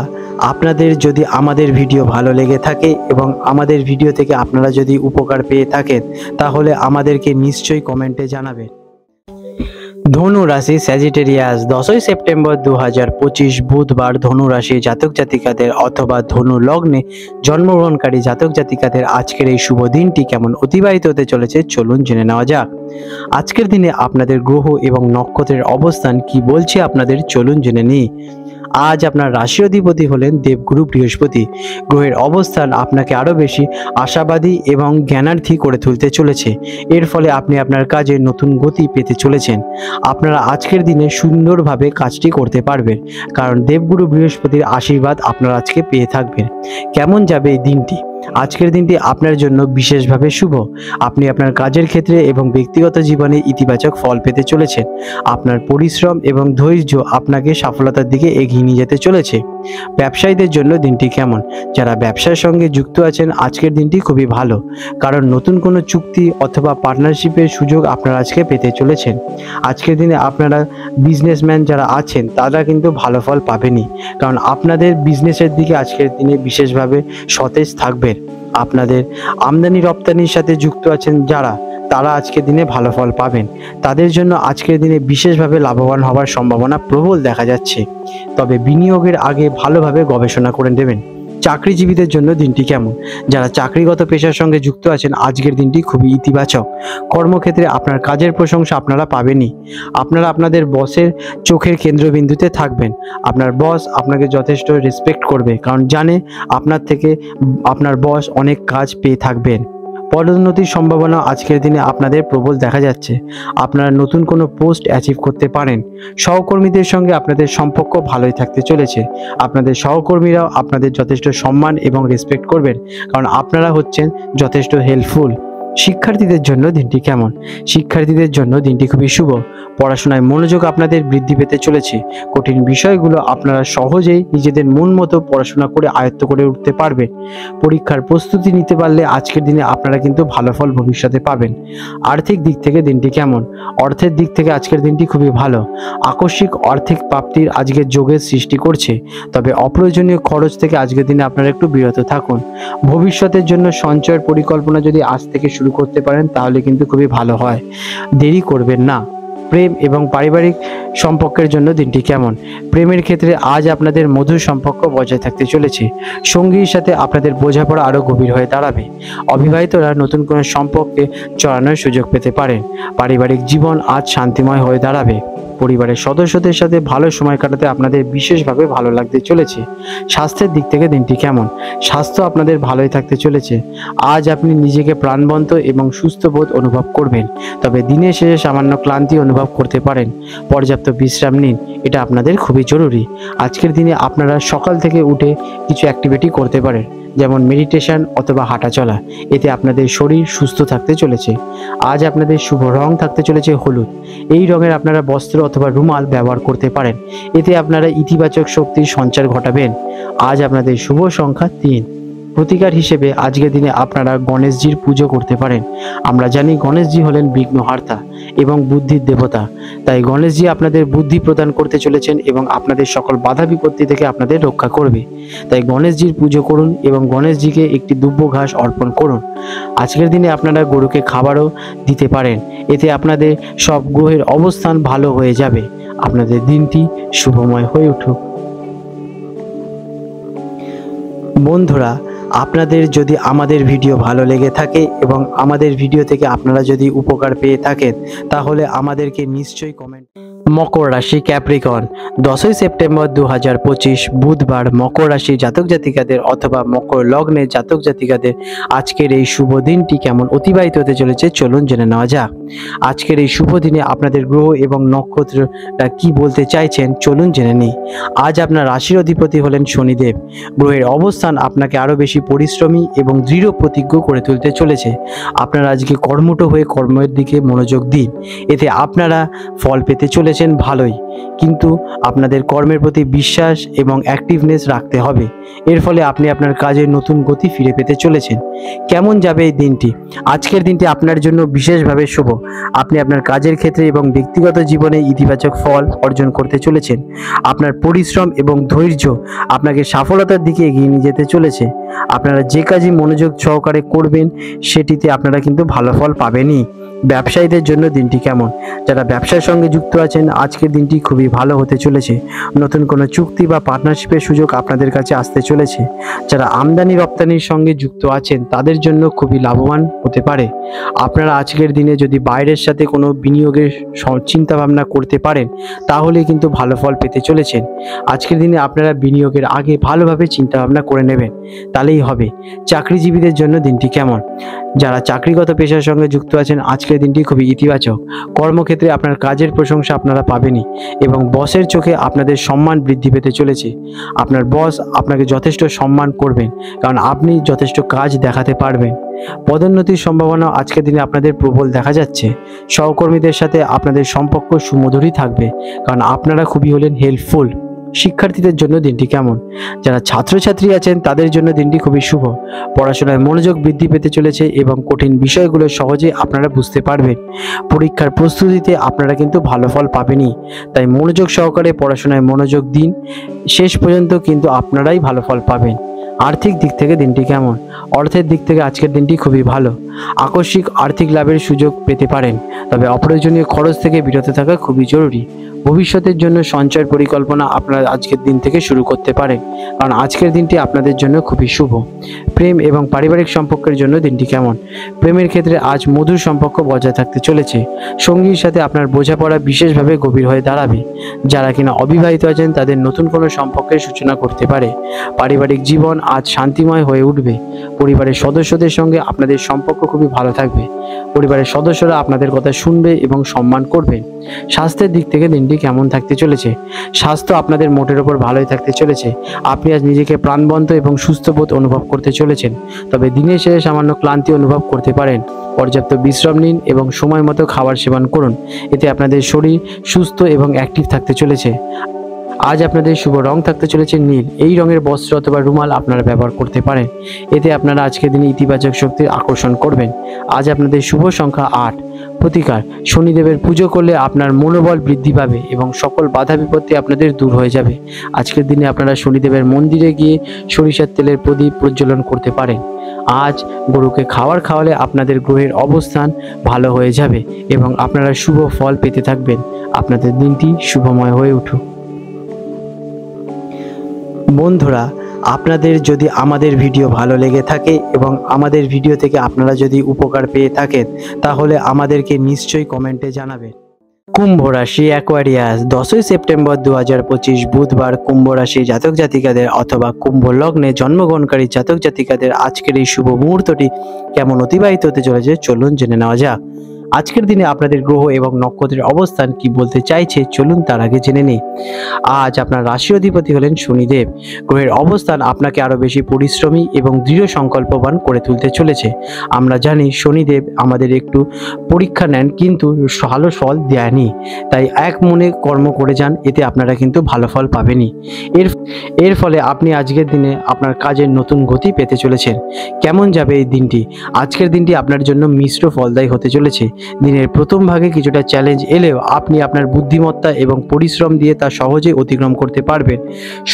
আপনাদের যদি আমাদের ভিডিও ভালো লেগে থাকে এবং আমাদের ভিডিও থেকে আপনারা যদি উপকার পেয়ে থাকেন, তাহলে আমাদেরকে নিশ্চয়ই কমেন্টে জানাবেন। ধনু রাশি স্যাজিটেরিয়াস, 10ই সেপ্টেম্বর 2025 বুধবার ধনু রাশি জাতক জাতিকাদের অথবা ধনু লগ্নে জন্মগ্রহণকারী জাতক জাতিকাদের আজকের এই শুভ দিনটি কেমন অতিবাহিত হতে চলেছে চলুন জেনে নেওয়া যাক। আজকের দিনে আপনাদের গ্রহ এবং নক্ষত্রের অবস্থান কি বলছে আপনাদের চলুন জেনে নিই। আজ আপনার রাশি অধিপতি হলেন দেবগুরু বৃহস্পতি। গ্রহের অবস্থান আপনাকে আরও বেশি আশাবাদী এবং জ্ঞানার্থী করে তুলতে চলেছে। এর ফলে আপনি আপনার কাজে নতুন গতি পেতে চলেছেন। আপনারা আজকের দিনে সুন্দরভাবে কাজটি করতে পারবেন, কারণ দেবগুরু বৃহস্পতির আশীর্বাদ আপনারা আজকে পেয়ে থাকবেন। কেমন যাবে এই দিনটি? আজকের দিনটি আপনার জন্য বিশেষভাবে শুভ। আপনি আপনার কাজের ক্ষেত্রে এবং ব্যক্তিগত জীবনে ইতিবাচক ফল পেতে চলেছেন। আপনার পরিশ্রম এবং ধৈর্য আপনাকে সফলতার দিকে এগিয়ে নিয়ে যেতে চলেছে। ব্যবসায়ীদের জন্য দিনটি কেমন? যারা ব্যবসার সঙ্গে যুক্ত আছেন, আজকের দিনটি খুবই ভালো, কারণ নতুন কোনো চুক্তি অথবা পার্টনারশিপের সুযোগ আপনারা আজকে পেতে চলেছেন। আজকের দিনে আপনারা বিজনেসম্যান যারা আছেন তারা কিন্তু ভালো ফল পাবেনই, কারণ আপনাদের বিজনেসের দিকে আজকের দিনে বিশেষভাবে সতেজ থাকবেন। আপনাদের আমদানি রপ্তানির সাথে যুক্ত আছেন তারা আজকের দিনে ভালো ফল পাবেন। তাদের জন্য আজকের দিনে বিশেষভাবে লাভবান হওয়ার সম্ভাবনা প্রবল দেখা যাচ্ছে, তবে বিনিয়োগের আগে ভালোভাবে গবেষণা করে নেবেন। চাকরিজীবীদের জন্য দিনটি কেমন? যারা চাকরিগত পেশার সঙ্গে যুক্ত আছেন, আজকের দিনটি খুবই ইতিবাচক। কর্মক্ষেত্রে আপনার কাজের প্রশংসা আপনারা পাবেনই। আপনারা আপনাদের বসের চোখের কেন্দ্রবিন্দুতে থাকবেন। আপনার বস আপনাকে যথেষ্ট রেসপেক্ট করবে, কারণ জানে আপনার থেকে আপনার বস অনেক কাজ পেয়ে থাকবেন। পদোন্নতির সম্ভাবনা আজকের দিনে আপনাদের প্রবল দেখা যাচ্ছে। আপনারা নতুন কোনো পোস্ট অ্যাচিভ করতে পারেন। সহকর্মীদের সঙ্গে আপনাদের সম্পর্ক ভালোই থাকতে চলেছে। আপনাদের সহকর্মীরাও আপনাদের যথেষ্ট সম্মান এবং রেসপেক্ট করবেন, কারণ আপনারা হচ্ছেন যথেষ্ট হেল্পফুল। শিক্ষার্থীদের জন্য দিনটি কেমন? শিক্ষার্থীদের জন্য দিনটি খুবই শুভ। পড়াশোনায় মনোযোগ আপনাদের বৃদ্ধি পেতে চলেছে। কঠিন বিষয়গুলো আপনারা সহজেই নিজেদের মন মতো পড়াশোনা করে আয়ত্ত করে উঠতে পারবেন। পরীক্ষার প্রস্তুতি নিতে পারলে আজকের দিনে আপনারা কিন্তু ভালো ফল ভবিষ্যতে পাবেন। আর্থিক দিক থেকে দিনটি কেমন? অর্থের দিক থেকে আজকের দিনটি খুবই ভালো। আকস্মিক আর্থিক প্রাপ্তির আজকের যোগের সৃষ্টি করছে, তবে অপ্রয়োজনীয় খরচ থেকে আজকের দিনে আপনারা একটু বিরত থাকুন। ভবিষ্যতের জন্য সঞ্চয়ের পরিকল্পনা যদি আজ থেকে শুরু করতে পারেন তাহলে কিন্তু খুবই ভালো হয়। দেরি করবেন না। প্রেম এবং পারিবারিক সম্পর্কের জন্য দিনটি কেমন? প্রেমের ক্ষেত্রে আজ আপনাদের মধুর সম্পর্ক বজায় থাকতে চলেছে। সঙ্গীর সাথে আপনাদের বোঝাপড়া আরও গভীর হয়ে দাঁড়াবে। অবিবাহিতরা নতুন কোনো সম্পর্কে জড়ানোর সুযোগ পেতে পারেন। পারিবারিক জীবন আজ শান্তিময় হয়ে দাঁড়াবে। পরিবারের সদস্যদের সাথে ভালো সময় কাটাতে আপনাদের বিশেষভাবে ভালো লাগতে চলেছে। স্বাস্থ্যের দিক থেকে দিনটি কেমন? স্বাস্থ্য আপনাদের ভালোই থাকতে চলেছে। আজ আপনি নিজেকে প্রাণবন্ত এবং সুস্থ বোধ অনুভব করবেন, তবে দিনের শেষে সামান্য ক্লান্তি অনুভব করতে পারেন। পর্যাপ্ত বিশ্রাম নিন, এটা আপনাদের খুবই জরুরি। আজকের দিনে আপনারা সকাল থেকে উঠে কিছু অ্যাক্টিভিটি করতে পারেন, যেমন মেডিটেশন অথবা হাঁটা চলা। এতে আপনাদের শরীর সুস্থ থাকতে চলেছে। আজ আপনাদের শুভ রং থাকতে চলেছে হলুদ। এই রঙের আপনারা বস্ত্র অথবা রুমাল ব্যবহার করতে পারেন। এতে আপনারা ইতিবাচক শক্তির সঞ্চার ঘটাবেন। আজ আপনাদের শুভ সংখ্যা 3। প্রতিকার হিসেবে আজকের দিনে আপনারা গণেশজির পুজো করতে পারেন। আমরা জানি গণেশজি হলেন বিঘ্নহার্তা এবং বুদ্ধির দেবতা। তাই গণেশজি আপনাদের বুদ্ধি প্রদান করতে চলেছেন এবং আপনাদের সকল বাধা বিপত্তি থেকে আপনাদের রক্ষা করবে। তাই গণেশজির পুজো করুন এবং গণেশজিকে একটি দুব্য ঘাস অর্পণ করুন। আজকের দিনে আপনারা গরুকে খাবারও দিতে পারেন। এতে আপনাদের সব গ্রহের অবস্থান ভালো হয়ে যাবে। আপনাদের দিনটি শুভময় হয়ে উঠুক। বন্ধুরা, আপনাদের যদি আমাদের ভিডিও ভালো লেগে থাকে এবং আমাদের ভিডিও থেকে আপনারা যদি উপকার পেয়ে থাকেন, তাহলে আমাদেরকে নিশ্চয়ই কমেন্ট। মকর রাশি ক্যাপ্রিকন, 10ই সেপ্টেম্বর 2025 বুধবার মকর রাশি জাতক জাতিকাদের অথবা মকর লগ্নের জাতক জাতিকাদের আজকের এই শুভ দিনটি কেমন অতিবাহিত হতে চলেছে চলুন জেনে নেওয়া যাক। আজকের এই শুভ দিনে আপনাদের গ্রহ এবং নক্ষত্ররা কি বলতে চাইছেন চলুন জেনে নিই। আজ আপনার রাশির অধিপতি হলেন শনিদেব। গ্রহের অবস্থান আপনাকে আরও বেশি পরিশ্রমী এবং দৃঢ় প্রতিজ্ঞ করে তুলতে চলেছে। আপনারা আজকে কর্মঠ হয়ে কর্মের দিকে মনোযোগ দিন। এতে আপনারা ফল পেতে চলেছেন ভালোই, কিন্তু আপনাদের কর্মের প্রতি বিশ্বাস এবং অ্যাক্টিভনেস রাখতে হবে। এর ফলে আপনি আপনার কাজে নতুন গতি ফিরে পেতে চলেছেন। কেমন যাবে এই দিনটি? আজকের দিনটি আপনার জন্য বিশেষভাবে শুভ। আপনি আপনার কাজের ক্ষেত্রে এবং ব্যক্তিগত জীবনে ইতিবাচক ফল অর্জন করতে চলেছেন। আপনার পরিশ্রম এবং ধৈর্য আপনাকে সফলতার দিকে এগিয়ে নিয়ে যেতে চলেছে। আপনারা যে কাজই মনোযোগ সহকারে করবেন সেটিতে আপনারা কিন্তু ভালো ফল পাবেনই। ব্যবসায়ীদের জন্য দিনটি কেমন? যারা ব্যবসার সঙ্গে যুক্ত আছেন আজকের দিনটি খুবই ভালো হতে চলেছে। নতুন কোনো চুক্তি বা পার্টনারশিপের সুযোগ আপনাদের কাছে আসতে চলেছে। যারা আমদানি রপ্তানির সঙ্গে যুক্ত আছেন তাদের জন্য খুবই লাভবান হতে পারে। আপনারা আজকের দিনে যদি বাইরের সাথে কোনো বিনিয়োগের চিন্তা ভাবনা করতে পারেন তাহলে কিন্তু ভালো ফল পেতে চলেছেন। আজকের দিনে আপনারা বিনিয়োগের আগে ভালোভাবে চিন্তা ভাবনা করে নেবেন, তাহলেই হবে। চাকরিজীবীদের জন্য দিনটি কেমন? যারা চাকরিগত পেশার সঙ্গে যুক্ত আছেন আজকের দিনটি খুবই ইতিবাচক। কর্মক্ষেত্রে আপনার কাজের প্রশংসা আপনারা পাবেনই এবং বসের চোখে আপনাদের সম্মান বৃদ্ধি পেতে চলেছে। আপনার বস আপনাকে যথেষ্ট সম্মান করবেন, কারণ আপনি যথেষ্ট কাজ দেখাতে পারবেন। পদোন্নতির সম্ভাবনা আজকের দিনে আপনাদের প্রবল দেখা যাচ্ছে। সহকর্মীদের সাথে আপনাদের সম্পর্ক সুমধুরই থাকবে, কারণ আপনারা খুবই হলেন হেল্পফুল। শিক্ষার্থীদের জন্য দিনটি কেমন? যারা ছাত্রছাত্রী আছেন তাদের জন্য দিনটি খুবই শুভ। পড়াশোনায় মনোযোগ বৃদ্ধি পেতে চলেছে এবং কঠিন বিষয়গুলো সহজে আপনারা বুঝতে পারবেন। পরীক্ষার প্রস্তুতিতে আপনারা কিন্তু ভালো ফল পাবেনই, তাই মনোযোগ সহকারে পড়াশোনায় মনোযোগ দিন। শেষ পর্যন্ত কিন্তু আপনারাই ভালো ফল পাবেন। আর্থিক দিক থেকে দিনটি কেমন? অর্থের দিক থেকে আজকের দিনটি খুবই ভালো। আকস্মিক আর্থিক লাভের সুযোগ পেতে পারেন, তবে অপ্রয়োজনীয় খরচ থেকে বিরত থাকা খুবই জরুরি। ভবিষ্যতের জন্য সঞ্চয় পরিকল্পনা আপনারা আজকের দিন থেকে শুরু করতে পারেন, কারণ আজকের দিনটি আপনাদের জন্য খুবই শুভ। প্রেম এবং পারিবারিক সম্পর্কের জন্য দিনটি কেমন? প্রেমের ক্ষেত্রে আজ মধুর সম্পর্ক বজায় থাকতে চলেছে। সঙ্গীর সাথে আপনার বোঝাপড়া বিশেষভাবে গভীর হয়ে দাঁড়াবে। যারা কিনা অবিবাহিত আছেন তাদের নতুন কোনো সম্পর্কের সূচনা করতে পারে। পারিবারিক জীবন আজ শান্তিময় হয়ে উঠবে। পরিবারের সদস্যদের সঙ্গে আপনাদের সম্পর্ক খুবই ভালো থাকবে। পরিবারের সদস্যরা আপনাদের কথা শুনবে এবং সম্মান করবেন। স্বাস্থ্যের দিক থেকে দিনটি কেমন থাকতে চলেছে? স্বাস্থ্য আপনাদের মোটের ওপর ভালোই থাকতে চলেছে। আপনি আজ নিজেকে প্রাণবন্ত এবং সুস্থ বোধ অনুভব করতে চলেছেন, তবে দিনের শেষে সামান্য ক্লান্তি অনুভব করতে পারেন। পর্যাপ্ত বিশ্রাম নিন এবং সময় মতো খাবার সেবন করুন। এতে আপনাদের শরীর সুস্থ এবং অ্যাক্টিভ থাকতে চলেছে। আজ আপনাদের শুভ রং থাকতে চলেছে নীল। এই রঙের বস্ত্র অথবা রুমাল আপনারা ব্যবহার করতে পারেন। এতে আপনারা আজকের দিনে ইতিবাচক শক্তির আকর্ষণ করবেন। আজ আপনাদের শুভ সংখ্যা 8। প্রতিকার: শনিদেবের পুজো করলে আপনার মনোবল বৃদ্ধি পাবে এবং সকল বাধা বিপত্তি আপনাদের দূর হয়ে যাবে। আজকের দিনে আপনারা শনিদেবের মন্দিরে গিয়ে সরিষার তেলের প্রদীপ প্রজ্বলন করতে পারেন। আজ গরুকে খাবার খাওয়ালে আপনাদের গ্রহের অবস্থান ভালো হয়ে যাবে এবং আপনারা শুভ ফল পেতে থাকবেন। আপনাদের দিনটি শুভময় হয়ে উঠুক। বন্ধুরা, আপনাদের যদি আমাদের ভিডিও ভালো লেগে থাকে এবং আমাদের ভিডিও থেকে আপনারা যদি উপকার পেয়ে থাকেন, তাহলে আমাদেরকে নিশ্চয়ই কমেন্টে জানাবেন। কুম্ভ রাশি অ্যাকোয়ারিয়াস, 10ই সেপ্টেম্বর 2025 বুধবার কুম্ভ রাশি জাতক জাতিকাদের অথবা কুম্ভ লগ্নে জন্মগ্রহণকারী জাতক জাতিকাদের আজকের এই শুভ মুহূর্তটি কেমন অতিবাহিত হতে চলেছে চলুন জেনে নেওয়া যাক। আজকের দিনে আপনাদের গ্রহ এবং নক্ষত্রের অবস্থান কি বলতে চাইছে চলুন তার আগে জেনে নিই। আজ আপনার রাশি অধিপতি হলেন শনিদেব। গ্রহের অবস্থান আপনাকে আরো বেশি পরিশ্রমী এবং দৃঢ় সংকল্পবান করে তুলতে চলেছে। আমরা জানি শনিদেব আমাদের একটু পরীক্ষা নেন কিন্তু ভালো ফল দেয়নি, তাই এক মনে কর্ম করে যান, এতে আপনারা কিন্তু ভালো ফল পাবেনই। এর ফলে আপনি আজকের দিনে আপনার কাজের নতুন গতি পেতে চলেছেন। কেমন যাবে এই দিনটি? আজকের দিনটি আপনার জন্য মিশ্র ফলদায়ী হতে চলেছে। দিনের প্রথম ভাগে কিছুটা চ্যালেঞ্জ এলেও আপনি আপনার বুদ্ধিমত্তা এবং পরিশ্রম দিয়ে তা সহজে অতিক্রম করতে পারবেন।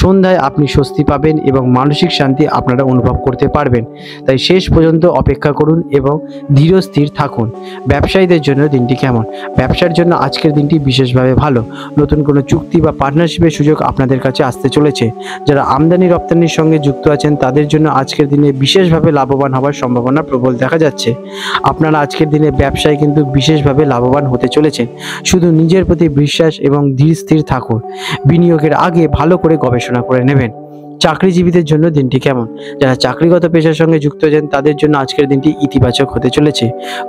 সন্ধ্যায় আপনি স্বস্তি পাবেন এবং মানসিক শান্তি আপনারা অনুভব করতে পারবেন। তাই শেষ পর্যন্ত অপেক্ষা করুন এবং ধীর স্থির থাকুন। ব্যবসায়ীদের জন্য দিনটি কেমন? ব্যবসার জন্য আজকের দিনটি বিশেষভাবে ভালো। নতুন কোনো চুক্তি বা পার্টনারশিপের সুযোগ আপনাদের কাছে আসতে চলেছে। যারা আমদানি রপ্তানির সঙ্গে যুক্ত আছেন তাদের জন্য আজকের দিনে বিশেষভাবে লাভবান হওয়ার সম্ভাবনা প্রবল দেখা যাচ্ছে। আপনারা আজকের দিনে ব্যবসায় কিন্তু বিশেষভাবে লাভবান হতে চলেছেন। শুধু নিজের প্রতি বিশ্বাস এবং ধীর স্থির থাকুন। বিনিয়োগের আগে ভালো করে গবেষণা করে নেবেন। চাকরিজীবীদের জন্য দিনটি কেমন? যারা চাকরিগত পেশার সঙ্গে যুক্ত আছেন তাদের জন্য আজকের দিনটি ইতিবাচক হতে চলেছে।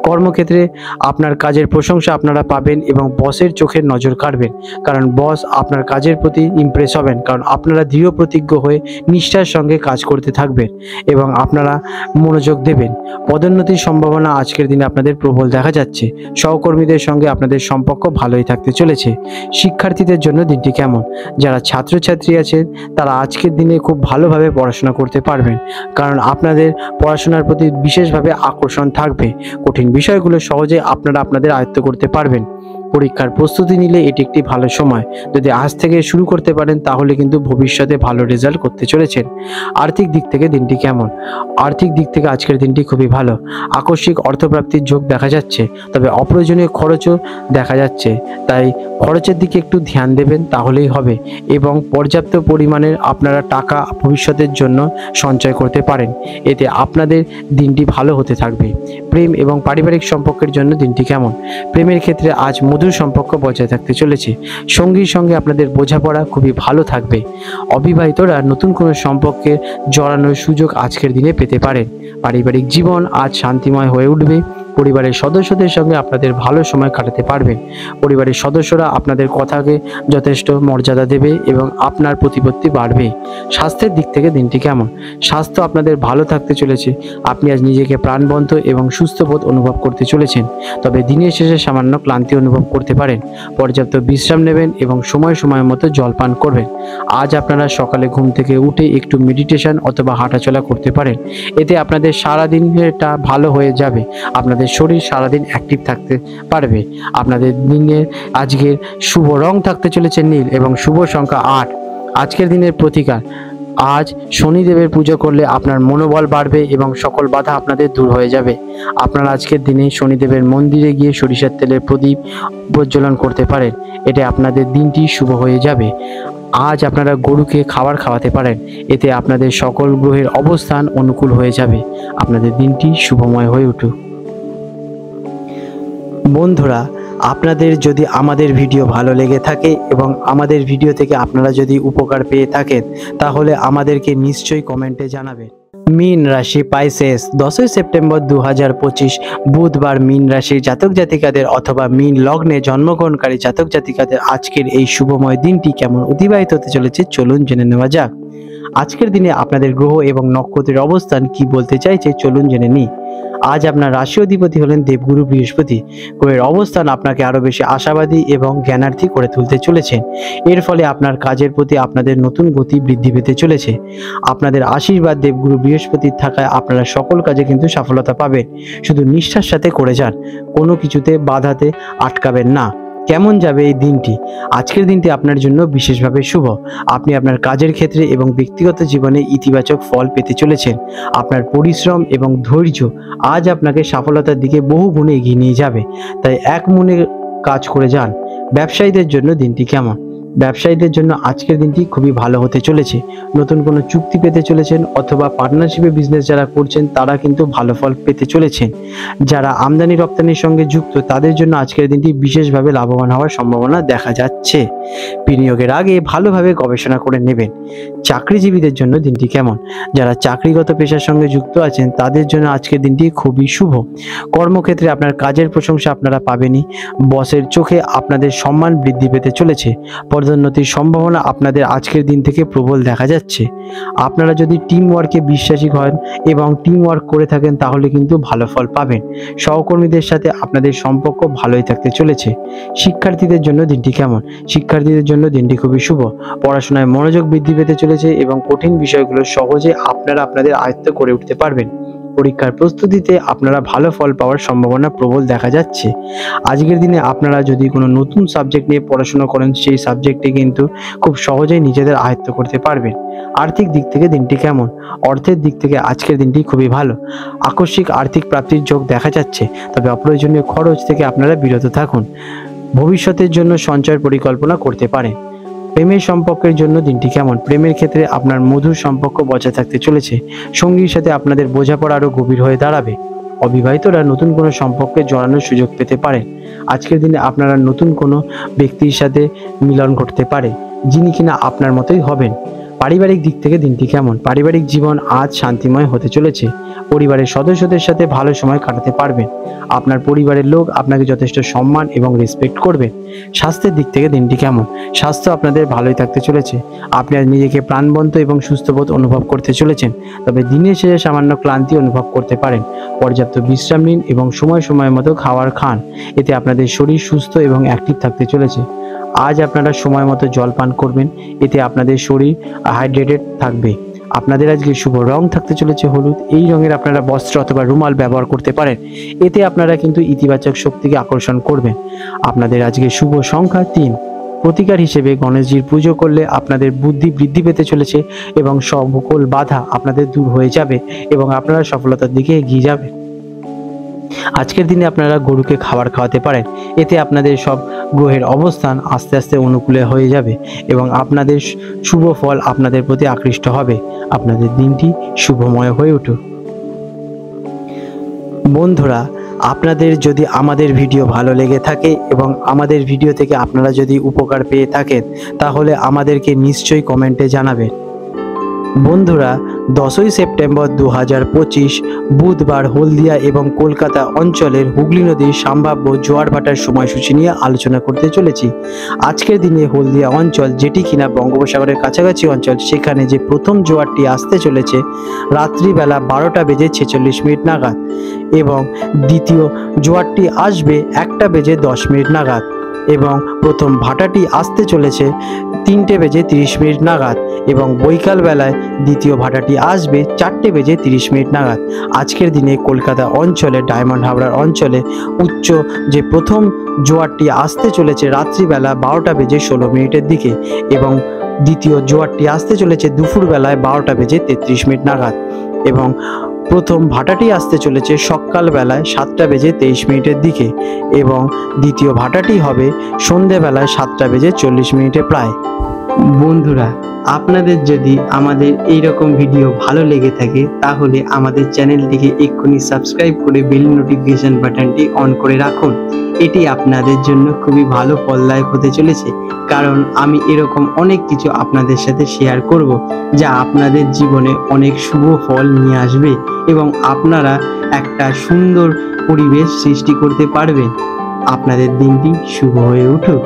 কর্মক্ষেত্রে আপনার কাজের প্রশংসা আপনারা পাবেন এবং বসের চোখের নজর কাড়বেন, কারণ বস আপনার কাজের প্রতি ইমপ্রেস হবেন, কারণ আপনারা দৃঢ় প্রতিজ্ঞ হয়ে নিষ্ঠার সঙ্গে কাজ করতে থাকবেন এবং আপনারা মনোযোগ দেবেন। পদোন্নতির সম্ভাবনা আজকের দিনে আপনাদের প্রবল দেখা যাচ্ছে। সহকর্মীদের সঙ্গে আপনাদের সম্পর্ক ভালোই থাকতে চলেছে। শিক্ষার্থীদের জন্য দিনটি কেমন? যারা ছাত্রছাত্রী আছেন তারা আজকের দিনে খুব ভালোভাবে পড়াশোনা করতে পারবেন, কারণ আপনাদের পড়াশোনার প্রতি বিশেষভাবে আকর্ষণ থাকবে। কঠিন বিষয়গুলো সহজে আপনারা আপনাদের আয়ত্ত করতে পারবেন। পরীক্ষার প্রস্তুতি নিলে এটি একটি ভালো সময়। যদি আজ থেকে শুরু করতে পারেন তাহলে কিন্তু ভবিষ্যতে ভালো রেজাল্ট করতে চলেছেন। আর্থিক দিক থেকে দিনটি কেমন? আর্থিক দিক থেকে আজকের দিনটি খুবই ভালো। আকস্মিক অর্থপ্রাপ্তির যোগ দেখা যাচ্ছে, তবে অপ্রয়োজনীয় খরচও দেখা যাচ্ছে, তাই খরচের দিকে একটু ধ্যান দেবেন তাহলেই হবে এবং পর্যাপ্ত পরিমাণের আপনারা টাকা ভবিষ্যতের জন্য সঞ্চয় করতে পারেন। এতে আপনাদের দিনটি ভালো হতে থাকবে। প্রেম এবং পারিবারিক সম্পর্কের জন্য দিনটি কেমন? প্রেমের ক্ষেত্রে আজ মধুর সম্পর্ক বজায় থাকতে চলেছে। সঙ্গীর সঙ্গে আপনাদের বোঝাপড়া খুবই ভালো থাকবে। অবিবাহিতরা নতুন কোনো সম্পর্কে জড়ানোর সুযোগ আজকের দিনে পেতে পারেন। পারিবারিক জীবন আজ শান্তিময় হয়ে উঠবে। পরিবারের সদস্যদের সঙ্গে আপনাদের ভালো সময় কাটাতে পারবেন। পরিবারের সদস্যরা আপনাদের কথাকে যথেষ্ট মর্যাদা দেবে এবং আপনার প্রতিপত্তি বাড়বে। স্বাস্থ্যের দিক থেকে দিনটি কেমন? স্বাস্থ্য আপনাদের ভালো থাকতে চলেছে। আপনি আজ নিজেকে প্রাণবন্ত এবং সুস্থ বোধ অনুভব করতে চলেছেন, তবে দিনের শেষে সামান্য ক্লান্তি অনুভব করতে পারেন। পর্যাপ্ত বিশ্রাম নেবেন এবং সময় সময় মতো জল পান করবেন। আজ আপনারা সকালে ঘুম থেকে উঠে একটু মেডিটেশন অথবা হাঁটাচলা করতে পারেন। এতে আপনাদের সারাদিনটা ভালো হয়ে যাবে। আপনাদের শরীর সারাদিন অ্যাক্টিভ থাকতে পারবে। আপনাদের দিনের আজকের শুভ রং থাকতে চলেছে নীল এবং শুভ সংখ্যা 8। আজকের দিনের প্রতিকার: আজ শনিদেবের পুজো করলে আপনার মনোবল বাড়বে এবং সকল বাধা আপনাদের দূর হয়ে যাবে। আপনারা আজকের দিনে শনিদেবের মন্দিরে গিয়ে সরিষার তেলের প্রদীপ প্রজ্বলন করতে পারেন। এতে আপনাদের দিনটি শুভ হয়ে যাবে। আজ আপনারা গরুকে খাবার খাওয়াতে পারেন। এতে আপনাদের সকল গ্রহের অবস্থান অনুকূল হয়ে যাবে। আপনাদের দিনটি শুভময় হয়ে উঠুক। বন্ধুরা, আপনাদের যদি আমাদের ভিডিও ভালো লেগে থাকে এবং আমাদের ভিডিও থেকে আপনারা যদি উপকার পেয়ে থাকেন তাহলে আমাদেরকে নিশ্চয়ই কমেন্টে জানাবেন। মীন রাশি পাইসেস, 10ই সেপ্টেম্বর 2025 বুধবার মীন রাশির জাতক জাতিকাদের অথবা মীন লগ্নে জন্মগ্রহণকারী জাতক জাতিকাদের আজকের এই শুভময় দিনটি কেমন অতিবাহিত হতে চলেছে চলুন জেনে নেওয়া যাক। আজকের দিনে আপনাদের গ্রহ এবং নক্ষত্রের অবস্থান কি বলতে চাইছে চলুন জেনে নিই। আজ আপনার রাশি অধিপতি হলেন দেবগুরু বৃহস্পতি। গ্রহের অবস্থান আপনাকে আরো বেশি আশাবাদী এবং জ্ঞানার্থী করে তুলতে চলেছে। এর ফলে আপনার কাজের প্রতি আপনাদের নতুন গতি বৃদ্ধি পেতে চলেছে। আপনাদের আশীর্বাদ দেবগুরু বৃহস্পতির থাকায় আপনারা সকল কাজে কিন্তু সফলতা পাবেন। শুধু নিষ্ঠার সাথে করে যান, কোনো কিছুতে বাধাতে আটকাবেন না। কেমন যাবে এই দিনটি? আজকের দিনটি আপনার জন্য বিশেষভাবে শুভ। আপনি আপনার কাজের ক্ষেত্রে এবং ব্যক্তিগত জীবনে ইতিবাচক ফল পেতে চলেছেন। আপনার পরিশ্রম এবং ধৈর্য আজ আপনাকে সফলতার দিকে বহু গুণে এগিয়ে নিয়ে যাবে, তাই এক মনে কাজ করে যান। ব্যবসায়ীদের জন্য দিনটি কেমন? ব্যবসায়ীদের জন্য আজকের দিনটি খুবই ভালো হতে চলেছে। নতুন কোনো চুক্তি পেতে চলেছেন অথবা পার্টনারশিপে বিজনেস যারা করছেন তারা কিন্তু ভালো ফল পেতে চলেছেন। যারা আমদানি রপ্তানির সঙ্গে যুক্ত তাদের জন্য আজকের দিনটি বিশেষভাবে লাভবান হওয়ার সম্ভাবনা দেখা যাচ্ছে। বিনিয়োগের আগে ভালোভাবে গবেষণা করে নেবেন। চাকরিজীবীদের জন্য দিনটি কেমন? যারা চাকরিগত পেশার সঙ্গে যুক্ত আছেন তাদের জন্য আজকের দিনটি খুবই শুভ। কর্মক্ষেত্রে আপনার কাজের প্রশংসা আপনারা পাবেনই। বসের চোখে আপনাদের সম্মান বৃদ্ধি পেতে চলেছে। পদোন্নতির সম্ভাবনা আপনাদের আজকের দিন থেকে প্রবল দেখা যাচ্ছে। আপনারা যদি টিম ওয়ার্কে বিশ্বাসী হন এবং টিম ওয়ার্ক করে থাকেন তাহলে কিন্তু ভালো ফল পাবেন। সহকর্মীদের সাথে আপনাদের সম্পর্ক ভালোই থাকতে চলেছে। শিক্ষার্থীদের জন্য দিনটি কেমন? শিক্ষার্থীদের জন্য দিনটি খুবই শুভ। পড়াশোনায় মনোযোগ বৃদ্ধি পেতে চলেছে এবং কঠিন বিষয়গুলো সহজে আপনারা আপনাদের আয়ত্ত করে উঠতে পারবেন। পরীক্ষার প্রস্তুতিতে আপনারা ভালো ফল পাওয়ার সম্ভাবনা প্রবল দেখা যাচ্ছে। আজকের দিনে আপনারা যদি কোনো নতুন সাবজেক্ট নিয়ে পড়াশোনা করেন সেই সাবজেক্টে কিন্তু খুব সহজেই নিজেদের আয়ত্ত করতে পারবেন। আর্থিক দিক থেকে দিনটি কেমন? অর্থের দিক থেকে আজকের দিনটি খুবই ভালো। আকস্মিক আর্থিক প্রাপ্তির যোগ দেখা যাচ্ছে, তবে অপ্রয়োজনীয় খরচ থেকে আপনারা বিরত থাকুন। ভবিষ্যতের জন্য সঞ্চয়ের পরিকল্পনা করতে পারেন। প্রেমের সম্পর্কের জন্য দিনটি কেমন? প্রেমের ক্ষেত্রে আপনার মধুর সম্পর্ক বজায় থাকতে চলেছে। সঙ্গীর সাথে আপনাদের বোঝাপড়া আরও গভীর হয়ে দাঁড়াবে। অবিবাহিতরা নতুন কোনো সম্পর্কে জড়ানোর সুযোগ পেতে পারেন। আজকের দিনে আপনারা নতুন কোনো ব্যক্তির সাথে মিলন ঘটতে পারে যিনি কিনা আপনার মতোই হবেন। পারিবারিক দিক থেকে দিনটি কেমন? পারিবারিক জীবন আজ শান্তিময় হতে চলেছে। পরিবারের সদস্যদের সাথে ভালো সময় কাটাতে পারবেন। আপনার পরিবারের লোক আপনাকে যথেষ্ট সম্মান এবং রেসপেক্ট করবে। স্বাস্থ্যের দিক থেকে দিনটি কেমন? স্বাস্থ্য আপনাদের ভালোই থাকতে চলেছে। আপনি আজ নিজেকে প্রাণবন্ত এবং সুস্থবোধ অনুভব করতে চলেছেন, তবে দিনের শেষে সামান্য ক্লান্তি অনুভব করতে পারেন। পর্যাপ্ত বিশ্রাম নিন এবং সময় সময় মতো খাবার খান, এতে আপনাদের শরীর সুস্থ এবং অ্যাক্টিভ থাকতে চলেছে। আজ আপনারা সময় মতো জল পান করবেন, এতে আপনাদের শরীর হাইড্রেটেড থাকবে। আপনাদের আজকে শুভ রং থাকতে চলেছে হলুদ। এই রঙের আপনারা বস্ত্র অথবা রুমাল ব্যবহার করতে পারেন, এতে আপনারা কিন্তু ইতিবাচক শক্তিকে আকর্ষণ করবেন। আপনাদের আজকে শুভ সংখ্যা 3। প্রতিকার হিসেবে গণেশজির পুজো করলে আপনাদের বুদ্ধি বৃদ্ধি পেতে চলেছে এবং সকল বাধা আপনাদের দূর হয়ে যাবে এবং আপনারা সফলতার দিকে এগিয়ে যাবেন। আজকের দিনে আপনারা গরুকে খাবার খাওয়াতে পারেন, এতে আপনাদের সব গ্রহের অবস্থান আস্তে আস্তে অনুকূলে হয়ে যাবে এবং আপনাদের শুভ ফল আপনাদের প্রতি আকৃষ্ট হবে। আপনাদের দিনটি শুভময় হয়ে উঠুক। বন্ধুরা, আপনাদের যদি আমাদের ভিডিও ভালো লেগে থাকে এবং আমাদের ভিডিও থেকে আপনারা যদি উপকার পেয়ে থাকেন তাহলে আমাদেরকে নিশ্চয়ই কমেন্টে জানাবেন। বন্ধুরা, 10ই সেপ্টেম্বর 2025 বুধবার হলদিয়া এবং কলকাতা অঞ্চলের হুগলি নদীর সম্ভাব্য জোয়ার ভাটার সময়সূচি নিয়ে আলোচনা করতে চলেছি। আজকের দিনে হলদিয়া অঞ্চল, যেটি কিনা বঙ্গোপসাগরের কাছাকাছি অঞ্চল, সেখানে যে প্রথম জোয়ারটি আসতে চলেছে রাত্রিবেলা 12:46 নাগাদ এবং দ্বিতীয় জোয়ারটি আসবে 1:10 নাগাদ এবং প্রথম ভাটাটি আসতে চলেছে 3:30 নাগাদ এবং বৈকাল বেলায় দ্বিতীয় ভাটাটি আসবে 4:30 নাগাদ। আজকের দিনে কলকাতা অঞ্চলে ডায়মন্ড হাবড়ার অঞ্চলে উচ্চ যে প্রথম জোয়ারটি আসতে চলেছে রাত্রিবেলা 12:16 দিকে এবং দ্বিতীয় জোয়ারটি আসতে চলেছে দুপুরবেলায় 12:33 নাগাদ এবং প্রথম ভাটাটি আসতে চলেছে সকালবেলায় 7:23 দিকে এবং দ্বিতীয় ভাটাটি হবে সন্ধেবেলায় 7:40 প্রায়। বন্ধুরা, আপনাদের যদি আমাদের এই রকম ভিডিও ভালো লেগে থাকে তাহলে আমাদের চ্যানেলটিকে এক্ষুনি সাবস্ক্রাইব করে বেল নোটিফিকেশন বাটনটি অন করে রাখুন। এটি আপনাদের জন্য খুবই ভালো ফলদায়ক হতে চলেছে, কারণ আমি এরকম অনেক কিছু আপনাদের সাথে শেয়ার করব যা আপনাদের জীবনে অনেক শুভ ফল নিয়ে আসবে এবং আপনারা একটা সুন্দর পরিবেশ সৃষ্টি করতে পারবেন। আপনাদের দিনটি শুভ হয়ে উঠুক।